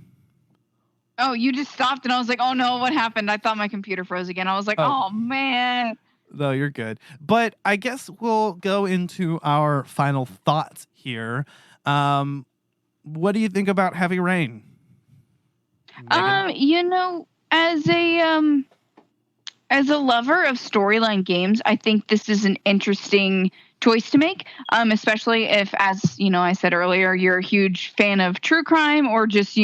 Oh, you just stopped, and I was like, oh no, what happened? I thought my computer froze again. I was like, oh man. No, you're good. But I guess we'll go into our final thoughts here. What do you think about Heavy Rain? Megan? As a lover of storyline games, I think this is an interesting choice to make, especially if, as I said earlier, you're a huge fan of true crime or just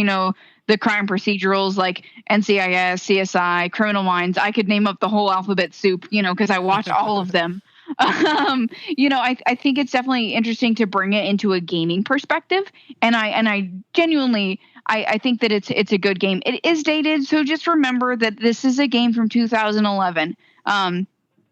the crime procedurals like NCIS, CSI, Criminal Minds. I could name up the whole alphabet soup, because I watch all of them. I think it's definitely interesting to bring it into a gaming perspective, and I genuinely I think that it's a good game. It is dated, so just remember that this is a game from 2011.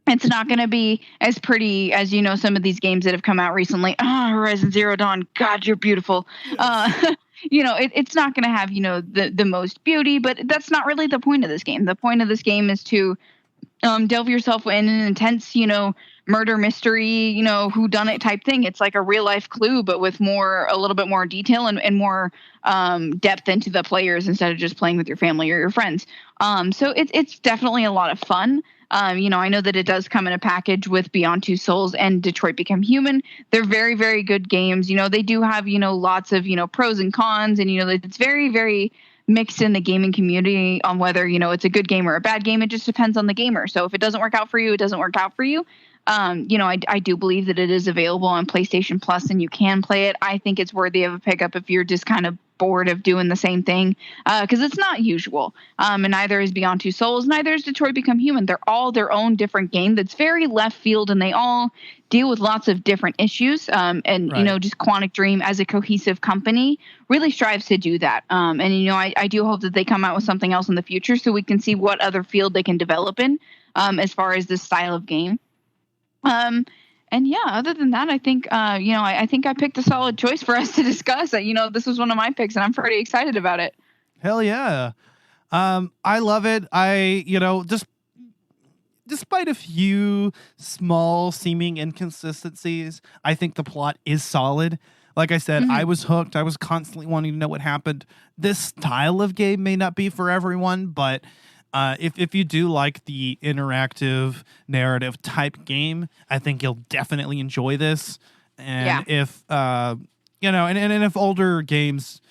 It's not going to be as pretty as some of these games that have come out recently. Horizon Zero Dawn, God, you're beautiful. It's not going to have the most beauty, but that's not really the point of this game. The point of this game is to delve yourself in an intense murder mystery, whodunit type thing. It's like a real life Clue, but with a little bit more detail and more depth into the players instead of just playing with your family or your friends. So it's definitely a lot of fun. I know that it does come in a package with Beyond Two Souls and Detroit Become Human. They're very, very good games. They do have, lots of, pros and cons, and, it's very, very mixed in the gaming community on whether, it's a good game or a bad game. It just depends on the gamer. So if it doesn't work out for you, it doesn't work out for you. I do believe that it is available on PlayStation Plus and you can play it. I think it's worthy of a pickup if you're just kind of bored of doing the same thing, because it's not usual. And neither is Beyond Two Souls, neither is Detroit Become Human. They're all their own different game that's very left field, and they all deal with lots of different issues. Right. Just Quantic Dream as a cohesive company really strives to do that. I do hope that they come out with something else in the future so we can see what other field they can develop in, as far as this style of game. Other than that, I think, I think I picked a solid choice for us to discuss. This was one of my picks, and I'm pretty excited about it. Hell yeah. I love it. Despite a few small seeming inconsistencies, I think the plot is solid. Like I said, I was hooked. I was constantly wanting to know what happened. This style of game may not be for everyone, but if you do like the interactive narrative type game, I think you'll definitely enjoy this. And if if older games,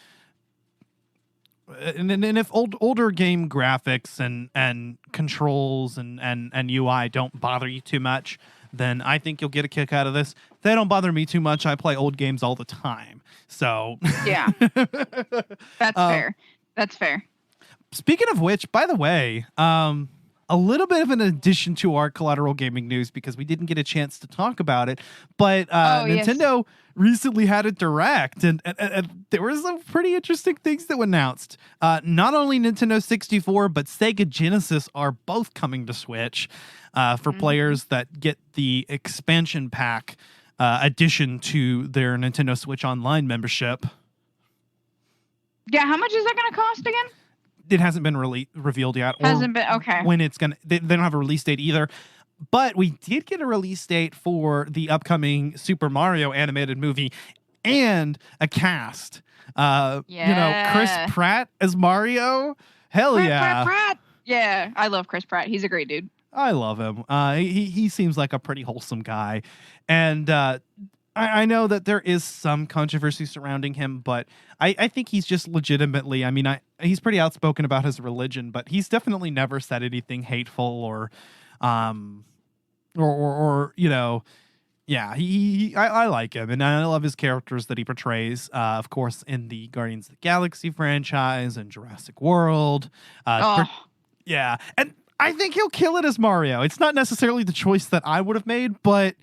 and if older game graphics and controls and UI don't bother you too much, then I think you'll get a kick out of this. They don't bother me too much. I play old games all the time, so yeah, that's fair. That's fair. Speaking of which, by the way, a little bit of an addition to our Collateral Gaming news, because we didn't get a chance to talk about it, but Nintendo recently had a direct, and there were some pretty interesting things that were announced. Not only Nintendo 64, but Sega Genesis are both coming to Switch for players that get the expansion pack addition to their Nintendo Switch Online membership. Yeah, how much is that going to cost again? It hasn't been revealed yet. Hasn't been, okay. When it's gonna, they don't have a release date either. But we did get a release date for the upcoming Super Mario animated movie and a cast. Chris Pratt as Mario. Hell yeah. Pratt. Yeah, I love Chris Pratt. He's a great dude. I love him. He seems like a pretty wholesome guy. And I know that there is some controversy surrounding him, but I think he's just legitimately, I mean, he's pretty outspoken about his religion, but he's definitely never said anything hateful or you know, yeah, I like him, and I love his characters that he portrays, of course, in the Guardians of the Galaxy franchise and Jurassic World. Yeah, and I think he'll kill it as Mario. It's not necessarily the choice that I would have made, but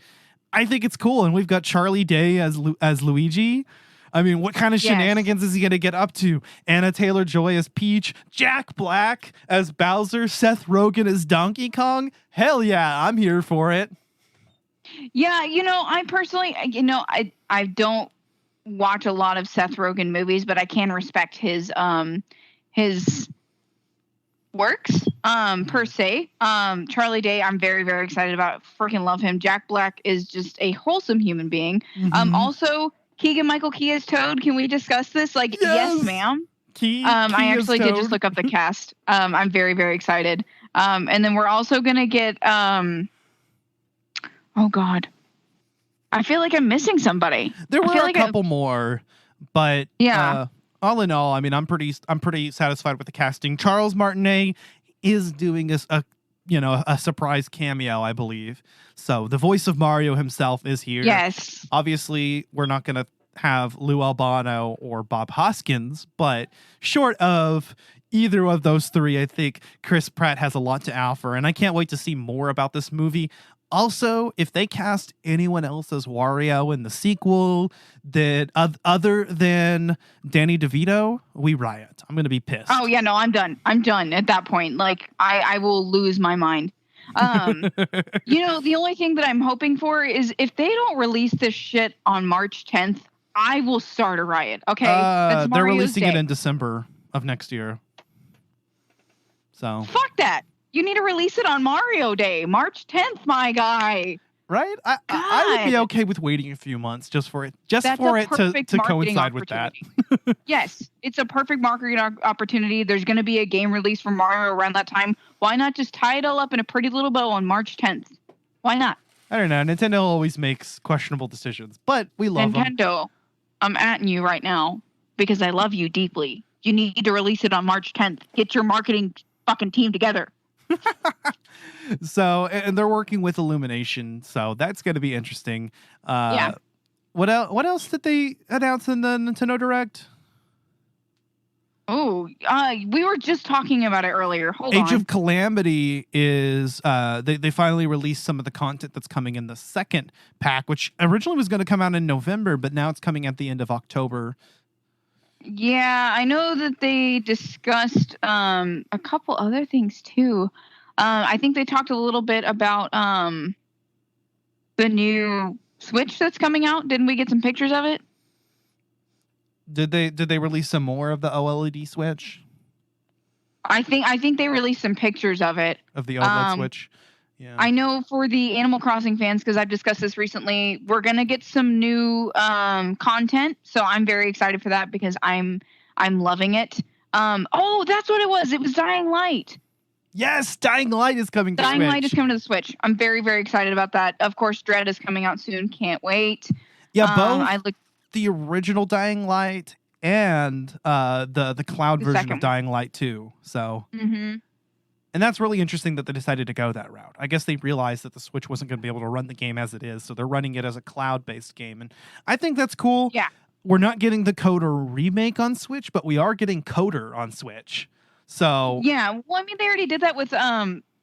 I think it's cool, and we've got Charlie Day as Luigi. I mean, what kind of shenanigans is he going to get up to? Anna Taylor-Joy as Peach, Jack Black as Bowser, Seth Rogen as Donkey Kong. Hell yeah, I'm here for it. Yeah, I personally, I don't watch a lot of Seth Rogen movies, but I can respect his works per se. Charlie Day, I'm very, very excited about. Freaking love him. Jack Black is just a wholesome human being. Also, Keegan-Michael Key as Toad. Can we discuss this? Yes ma'am. I actually did just look up the cast. I'm very, very excited. And then we're also gonna get oh God, I feel like I'm missing somebody. There were a couple more, but yeah. All in all, I mean, I'm pretty satisfied with the casting. Charles Martinet is doing a surprise cameo, I believe. So the voice of Mario himself is here. Yes. Obviously, we're not going to have Lou Albano or Bob Hoskins, but short of either of those three, I think Chris Pratt has a lot to offer, and I can't wait to see more about this movie. Also, if they cast anyone else as Wario in the sequel that other than Danny DeVito, we riot. I'm going to be pissed. Oh, yeah, no, I'm done. I'm done at that point. Like, I will lose my mind. The only thing that I'm hoping for is if they don't release this shit on March 10th, I will start a riot, okay? That's they're Mario's releasing Day. it in December of next year. So fuck that. You need to release it on Mario Day, March 10th, my guy. Right? I would be okay with waiting a few months just for it to coincide with that. Yes, it's a perfect marketing opportunity. There's going to be a game release for Mario around that time. Why not just tie it all up in a pretty little bow on March 10th? Why not? I don't know. Nintendo always makes questionable decisions, but we love them. Nintendo, I'm atting you right now because I love you deeply. You need to release it on March 10th. Get your marketing fucking team together. So, and they're working with Illumination, so that's going to be interesting. Yeah. What else did they announce in the Nintendo Direct? Oh, we were just talking about it earlier. Hold on. Age of Calamity is they finally released some of the content that's coming in the second pack, which originally was going to come out in November, but now it's coming at the end of October. Yeah, I know that they discussed a couple other things too. I think they talked a little bit about the new Switch that's coming out. Didn't we get some pictures of it? Did they release some more of the OLED Switch? I think they released some pictures of it. Of the OLED Switch. Yeah. I know for the Animal Crossing fans, because I've discussed this recently, we're gonna get some new content. So I'm very excited for that because I'm loving it. Oh, that's what it was. It was Dying Light. Yes, Dying Light is coming to Switch. Dying Light is coming to the Switch. I'm very, very excited about that. Of course, Dread is coming out soon. Can't wait. Yeah, both the original Dying Light and the cloud version of Dying Light 2. So, and that's really interesting that they decided to go that route. I guess they realized that the Switch wasn't going to be able to run the game as it is, so they're running it as a cloud-based game, and I think that's cool. Yeah, we're not getting the Coder remake on Switch, but we are getting Coder on Switch. So yeah, well, I mean, they already did that with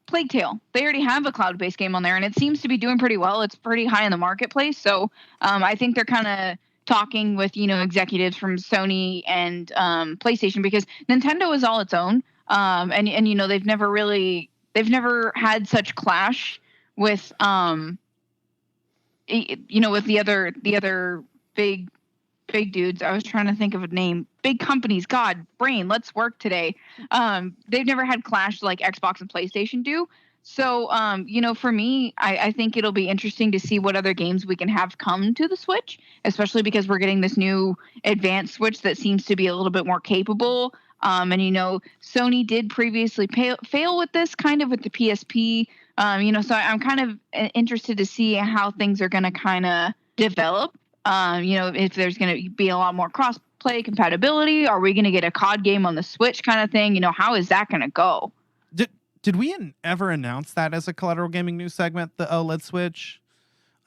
Plague Tale. They already have a cloud-based game on there, and it seems to be doing pretty well. It's pretty high in the marketplace, so I think they're kind of talking with executives from Sony and PlayStation because Nintendo is all its own, and they've never had such clash with with the other big dudes. I was trying to think of a name. Big companies. God, brain, let's work today. They've never had clash like Xbox and PlayStation do. So, for me, I think it'll be interesting to see what other games we can have come to the Switch, especially because we're getting this new advanced Switch that seems to be a little bit more capable. And Sony did previously fail with this kind of with the PSP. So I'm kind of interested to see how things are going to kind of develop? If there's going to be a lot more cross-play compatibility, are we going to get a COD game on the Switch kind of thing? How is that going to go? Did we ever announce that as a Collateral Gaming news segment, the OLED Switch?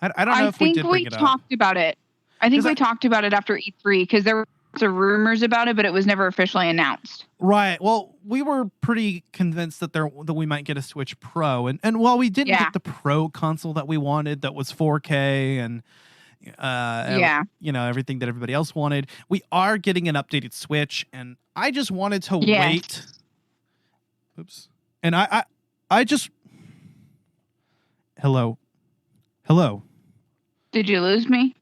I don't know if we did bring it up. I think we talked about it. I think we talked about it after E3 because there were some rumors about it, but it was never officially announced. Right. Well, we were pretty convinced that we might get a Switch Pro, and while we didn't get the Pro console that we wanted, that was 4K and everything that everybody else wanted, we are getting an updated Switch, and I just wanted to wait. Oops. And I just hello. Did you lose me?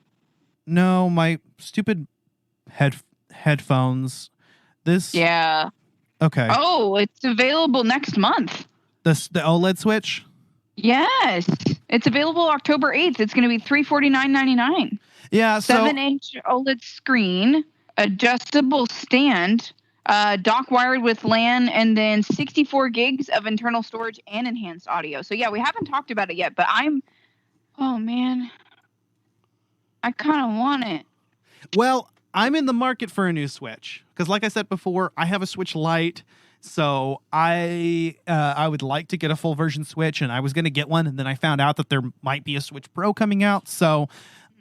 No, my stupid headphones. This. Yeah. Okay. Oh, it's available next month. The OLED Switch? Yes. It's available October 8th. It's going to be $349.99. Yeah, so 7-inch OLED screen, adjustable stand, dock wired with LAN, and then 64 gigs of internal storage and enhanced audio. So yeah, we haven't talked about it yet, but oh man, I kind of want it. Well, I'm in the market for a new Switch because, like I said before, I have a Switch Lite, so I would like to get a full version Switch, and I was going to get one, and then I found out that there might be a Switch Pro coming out, so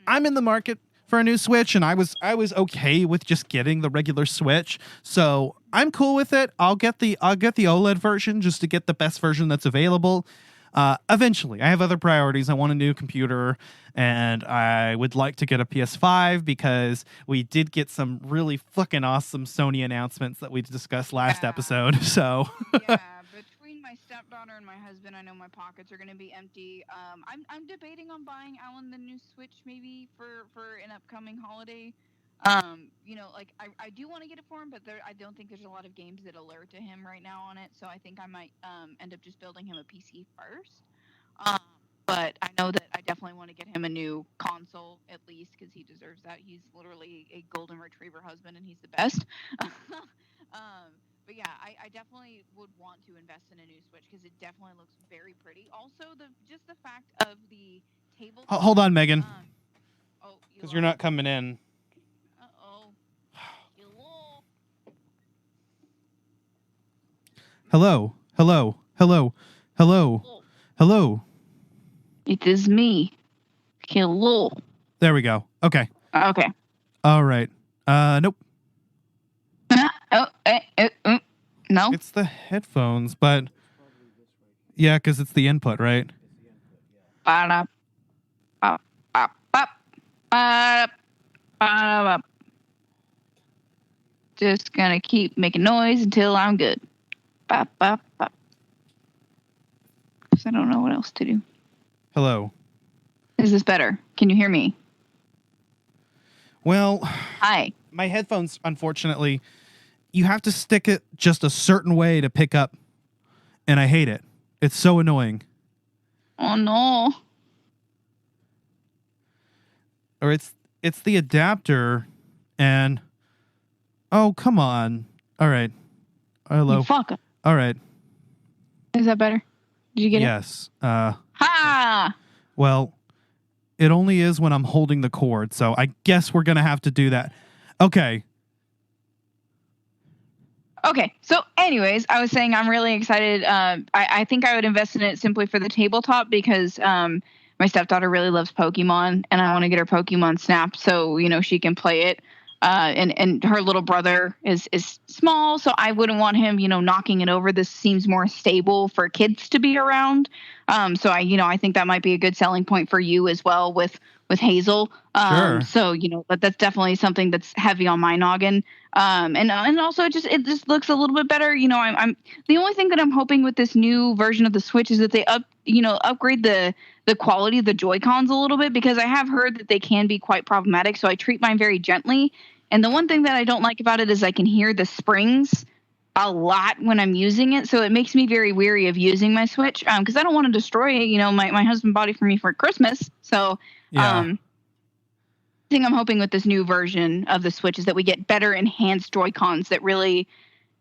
I'm in the market for a new Switch, and I was okay with just getting the regular Switch, so I'm cool with it. I'll get the OLED version just to get the best version that's available. Eventually, I have other priorities. I want a new computer, and I would like to get a PS5 because we did get some really fucking awesome Sony announcements that we discussed last episode. So yeah, between my stepdaughter and my husband, I know my pockets are going to be empty. I'm debating on buying Alan the new Switch maybe for an upcoming holiday. I do want to get it for him, but I don't think there's a lot of games that alert to him right now on it. So I think I might end up just building him a PC first. But I know that I definitely want to get him a new console at least because he deserves that. He's literally a golden retriever husband, and he's the best. But yeah, I definitely would want to invest in a new Switch because it definitely looks very pretty. Also, just the fact of the table. Hold on, Megan. Because you're not coming in. Hello. It is me. Hello. There we go. Okay. Okay. All right. Nope. No. It's the headphones, but yeah, because it's the input, right? Just gonna keep making noise until I'm good. Bop, bop, bop. I don't know what else to do. Hello. Is this better? Can you hear me? Well, hi. My headphones, unfortunately, you have to stick it just a certain way to pick up, and I hate it. It's so annoying. Oh no. Or it's the adapter, and oh, come on. All right. Hello. Fuck. All right. Is that better? Did you get it? Yes. Ha! Well, it only is when I'm holding the cord, so I guess we're going to have to do that. Okay. Okay. So anyways, I was saying I'm really excited. I think I would invest in it simply for the tabletop because my stepdaughter really loves Pokemon, and I want to get her Pokemon Snap so, she can play it. And her little brother is small, so I wouldn't want him, knocking it over. This seems more stable for kids to be around. So I think that might be a good selling point for you as well with Hazel. Sure. So, that's definitely something that's heavy on my noggin. And also it just looks a little bit better. I'm the only thing that I'm hoping with this new version of the Switch is that they upgrade the quality of the Joy-Cons a little bit, because I have heard that they can be quite problematic. So I treat mine very gently. And the one thing that I don't like about it is I can hear the springs a lot when I'm using it. So it makes me very weary of using my Switch because I don't want to destroy it. My husband bought it for me for Christmas. So the thing I'm hoping with this new version of the Switch is that we get better enhanced Joy-Cons that really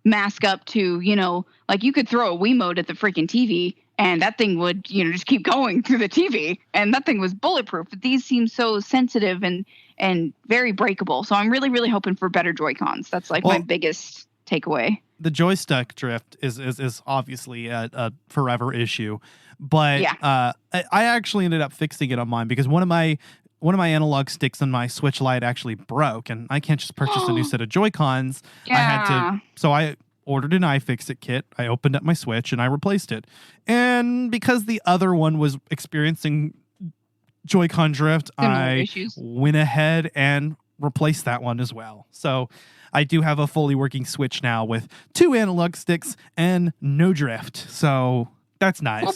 mask up to, like you could throw a Wiimote at the freaking TV and that thing would, just keep going through the TV, and that thing was bulletproof. But these seem so sensitive and very breakable. So I'm really, really hoping for better Joy-Cons. That's like my biggest takeaway. The joystick drift is obviously a forever issue, but I actually ended up fixing it on mine because one of my analog sticks on my Switch Lite actually broke, and I can't just purchase a new set of Joy-Cons. Yeah. I ordered an iFixit kit. I opened up my Switch and I replaced it. And because the other one was experiencing Joy-Con drift, I went ahead and replaced that one as well. So I do have a fully working Switch now with 2 analog sticks and no drift. So that's nice.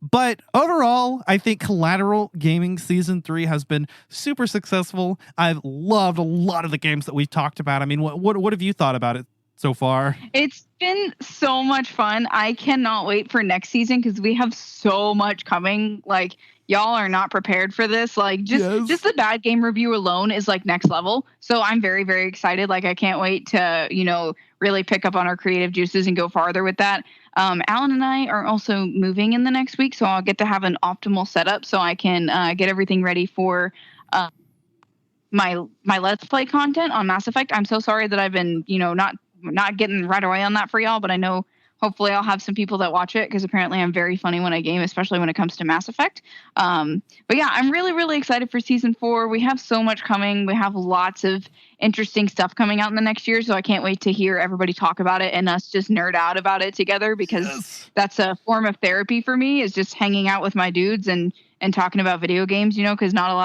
But overall, I think Collateral Gaming Season 3 has been super successful. I've loved a lot of the games that we've talked about. I mean, what have you thought about it so far? It's been so much fun. I cannot wait for next season because we have so much coming. Like, y'all are not prepared for this. Like, just the bad game review alone is like next level. So I'm very, very excited. Like, I can't wait to, really pick up on our creative juices and go farther with that. Alan and I are also moving in the next week, so I'll get to have an optimal setup so I can get everything ready for my Let's Play content on Mass Effect. I'm so sorry that I've been, not getting right away on that for y'all, but I know hopefully I'll have some people that watch it because apparently I'm very funny when I game, especially when it comes to Mass Effect. But yeah, I'm really, really excited for Season 4. We have so much coming. We have lots of interesting stuff coming out in the next year, so I can't wait to hear everybody talk about it and us just nerd out about it together because that's a form of therapy for me, is just hanging out with my dudes and talking about video games, because not a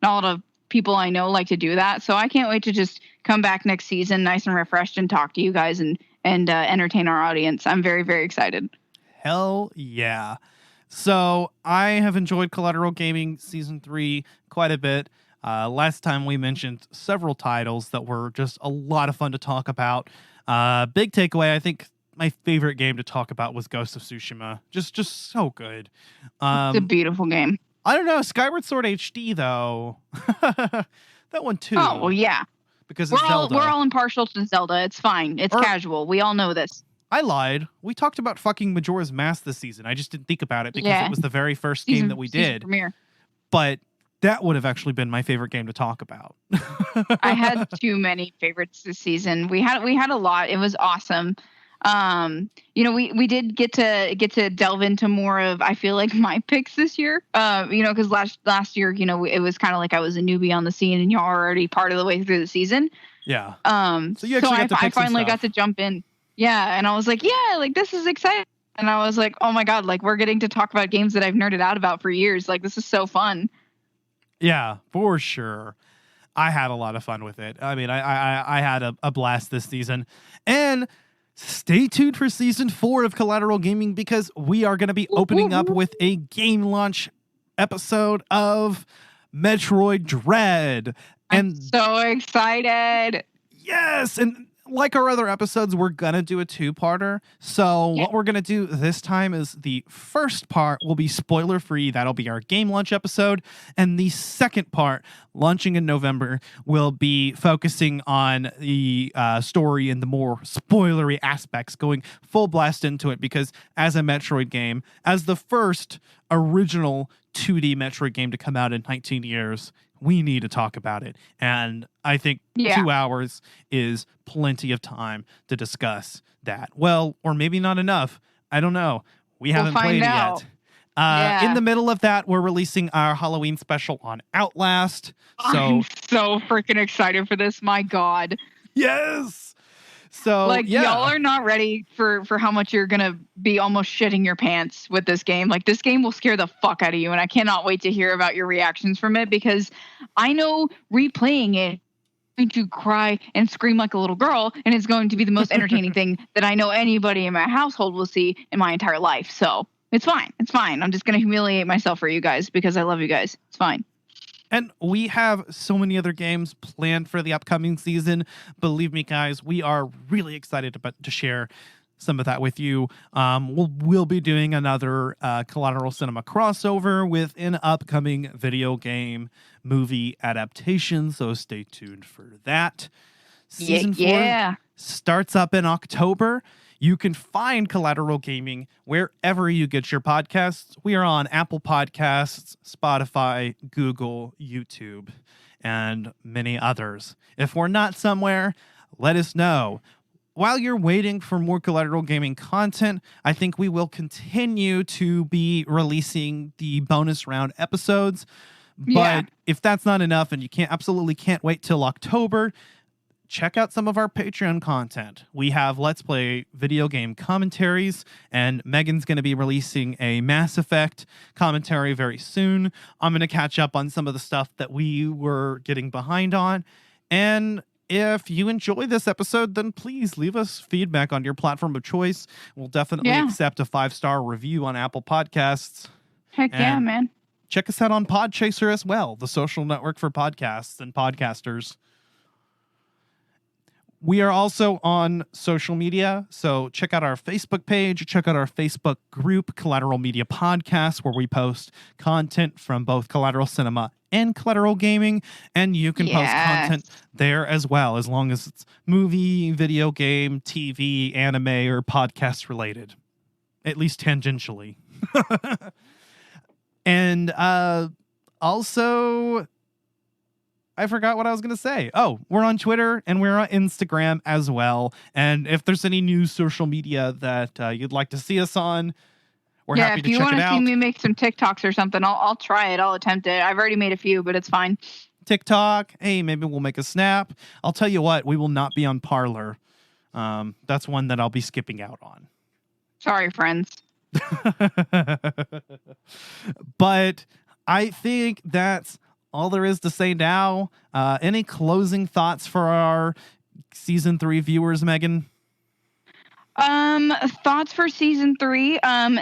lot of people I know like to do that. So I can't wait to just come back next season nice and refreshed and talk to you guys and entertain our audience. I'm very, very excited. Hell yeah. So I have enjoyed Collateral Gaming Season 3 quite a bit. Last time we mentioned several titles that were just a lot of fun to talk about. Big takeaway, I think my favorite game to talk about was Ghost of Tsushima. Just so good. It's a beautiful game. I don't know, Skyward Sword HD though. That one too. Oh, well, yeah. Because it's Zelda. We're all impartial to Zelda. It's fine. It's casual. We all know this. I lied. We talked about fucking Majora's Mask this season. I just didn't think about it because it was the very first game that we did. Premiere. But that would have actually been my favorite game to talk about. I had too many favorites this season. We had a lot. It was awesome. We did get to delve into more of, I feel like, my picks this year. Because last year, it was kind of like I was a newbie on the scene and y'all are already part of the way through the season. Yeah. So I finally got to jump in. Yeah, and I was like, yeah, like this is exciting. And I was like, oh my god, like we're getting to talk about games that I've nerded out about for years. Like this is so fun. Yeah, for sure. I had a lot of fun with it. I mean, I had a blast this season. And stay tuned for Season 4 of Collateral Gaming because we are going to be opening up with a game launch episode of Metroid Dread. I'm so excited. Yes, and like our other episodes, we're going to do a 2-parter. So what we're going to do this time is the first part will be spoiler-free. That'll be our game launch episode. And the second part, launching in November, will be focusing on the story and the more spoilery aspects, going full blast into it. Because as a Metroid game, as the first original 2D Metroid game to come out in 19 years, we need to talk about it. And I think 2 hours is plenty of time to discuss that. Well, or maybe not enough. I don't know. We haven't played it yet. In the middle of that, we're releasing our Halloween special on Outlast. I'm so freaking excited for this. My God. Yes. So y'all are not ready for how much you're gonna be almost shitting your pants with this game. Like this game will scare the fuck out of you, and I cannot wait to hear about your reactions from it because I know replaying it, I'm going to cry and scream like a little girl, and it's going to be the most entertaining thing that I know anybody in my household will see in my entire life. So it's fine. It's fine. I'm just gonna humiliate myself for you guys because I love you guys. It's fine. And we have so many other games planned for the upcoming season. Believe me, guys, we are really excited to share some of that with you. We'll be doing another Collateral Cinema crossover with an upcoming video game movie adaptation, so stay tuned for that. Season 4 starts up in October. You can find Collateral Gaming wherever you get your podcasts. We are on Apple Podcasts, Spotify, Google, YouTube, and many others. If we're not somewhere, let us know. While you're waiting for more Collateral Gaming content, I think we will continue to be releasing the bonus round episodes. But if that's not enough and you absolutely can't wait till October, check out some of our Patreon content. We have Let's Play video game commentaries, and Megan's going to be releasing a Mass Effect commentary very soon. I'm going to catch up on some of the stuff that we were getting behind on. And if you enjoy this episode, then please leave us feedback on your platform of choice. We'll definitely accept a 5-star review on Apple Podcasts. Heck yeah, man. Check us out on Podchaser as well, the social network for podcasts and podcasters. We are also on social media, so check out our Facebook page, check out our Facebook group, Collateral Media Podcast, where we post content from both Collateral Cinema and Collateral Gaming, and you can post content there as well, as long as it's movie, video game, TV, anime, or podcast related, at least tangentially. And also, I forgot what I was going to say. Oh, we're on Twitter and we're on Instagram as well. And if there's any new social media that you'd like to see us on, we're happy to check it out. If you want to see me make some TikToks or something, I'll try it. I'll attempt it. I've already made a few, but it's fine. TikTok. Hey, maybe we'll make a snap. I'll tell you what, we will not be on Parler. That's one that I'll be skipping out on. Sorry, friends. But I think that's all there is to say now. Any closing thoughts for our season 3 viewers, Megan? Thoughts for season 3.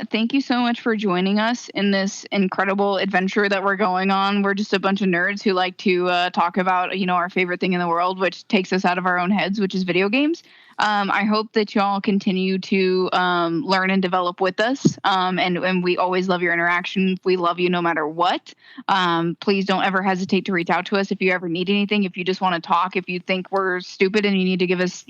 Thank you so much for joining us in this incredible adventure that we're going on. We're just a bunch of nerds who like to talk about, our favorite thing in the world, which takes us out of our own heads, which is video games. I hope that y'all continue to learn and develop with us. And we always love your interaction. We love you no matter what. Please don't ever hesitate to reach out to us if you ever need anything. If you just want to talk, if you think we're stupid and you need to give us,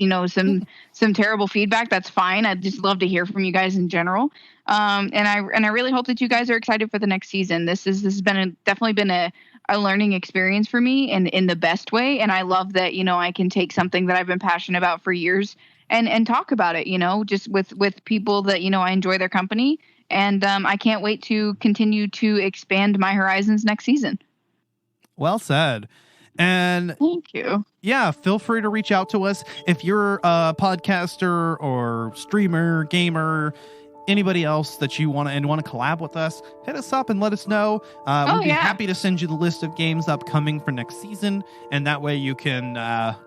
some terrible feedback, that's fine. I'd just love to hear from you guys in general. And I really hope that you guys are excited for the next season. This has been definitely been a learning experience for me in the best way. And I love that, I can take something that I've been passionate about for years and talk about it, just with people that, I enjoy their company. And I can't wait to continue to expand my horizons next season. Well said. And thank you. Yeah, feel free to reach out to us if you're a podcaster or streamer, gamer, anybody else that you want to collab with us. Hit us up and let us know. We'll be happy to send you the list of games upcoming for next season, and that way you can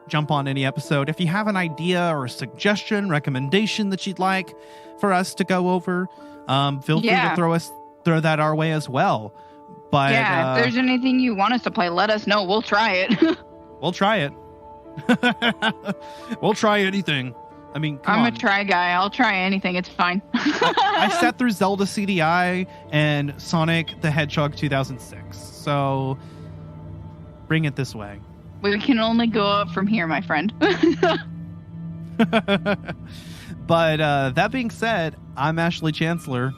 jump on any episode. If you have an idea or a suggestion, recommendation that you'd like for us to go over, feel free to throw that our way as well. But if there's anything you want us to play, let us know. We'll try it. We'll try it. We'll try anything. I mean, I'm a try guy. I'll try anything. It's fine. I sat through Zelda CDI and Sonic the Hedgehog 2006. So bring it this way. We can only go up from here, my friend. But that being said, I'm Ashley Chancellor.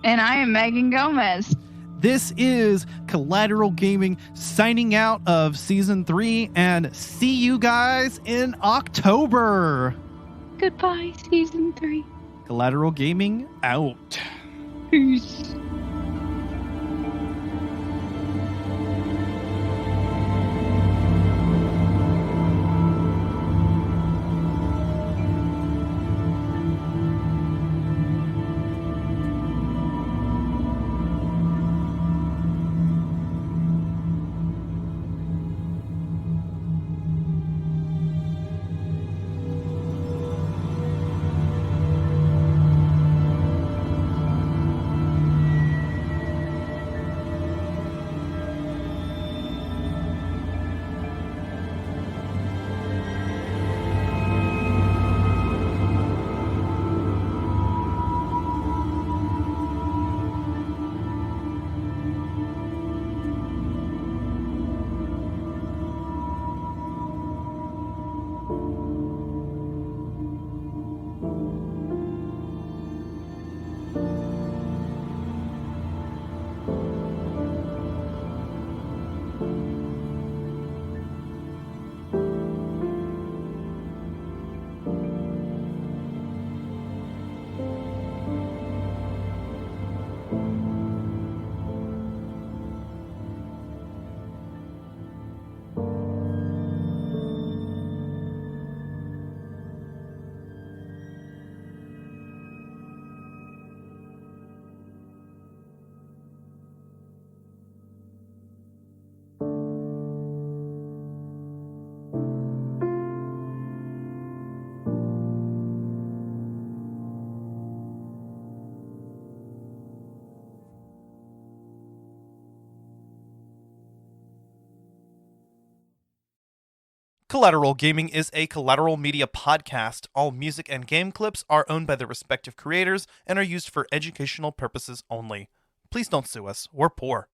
And I am Megan Gomez. This is Collateral Gaming signing out of Season 3, and see you guys in October. Goodbye, Season 3. Collateral Gaming out. Peace. Collateral Gaming is a Collateral Media podcast. All music and game clips are owned by their respective creators and are used for educational purposes only. Please don't sue us. We're poor.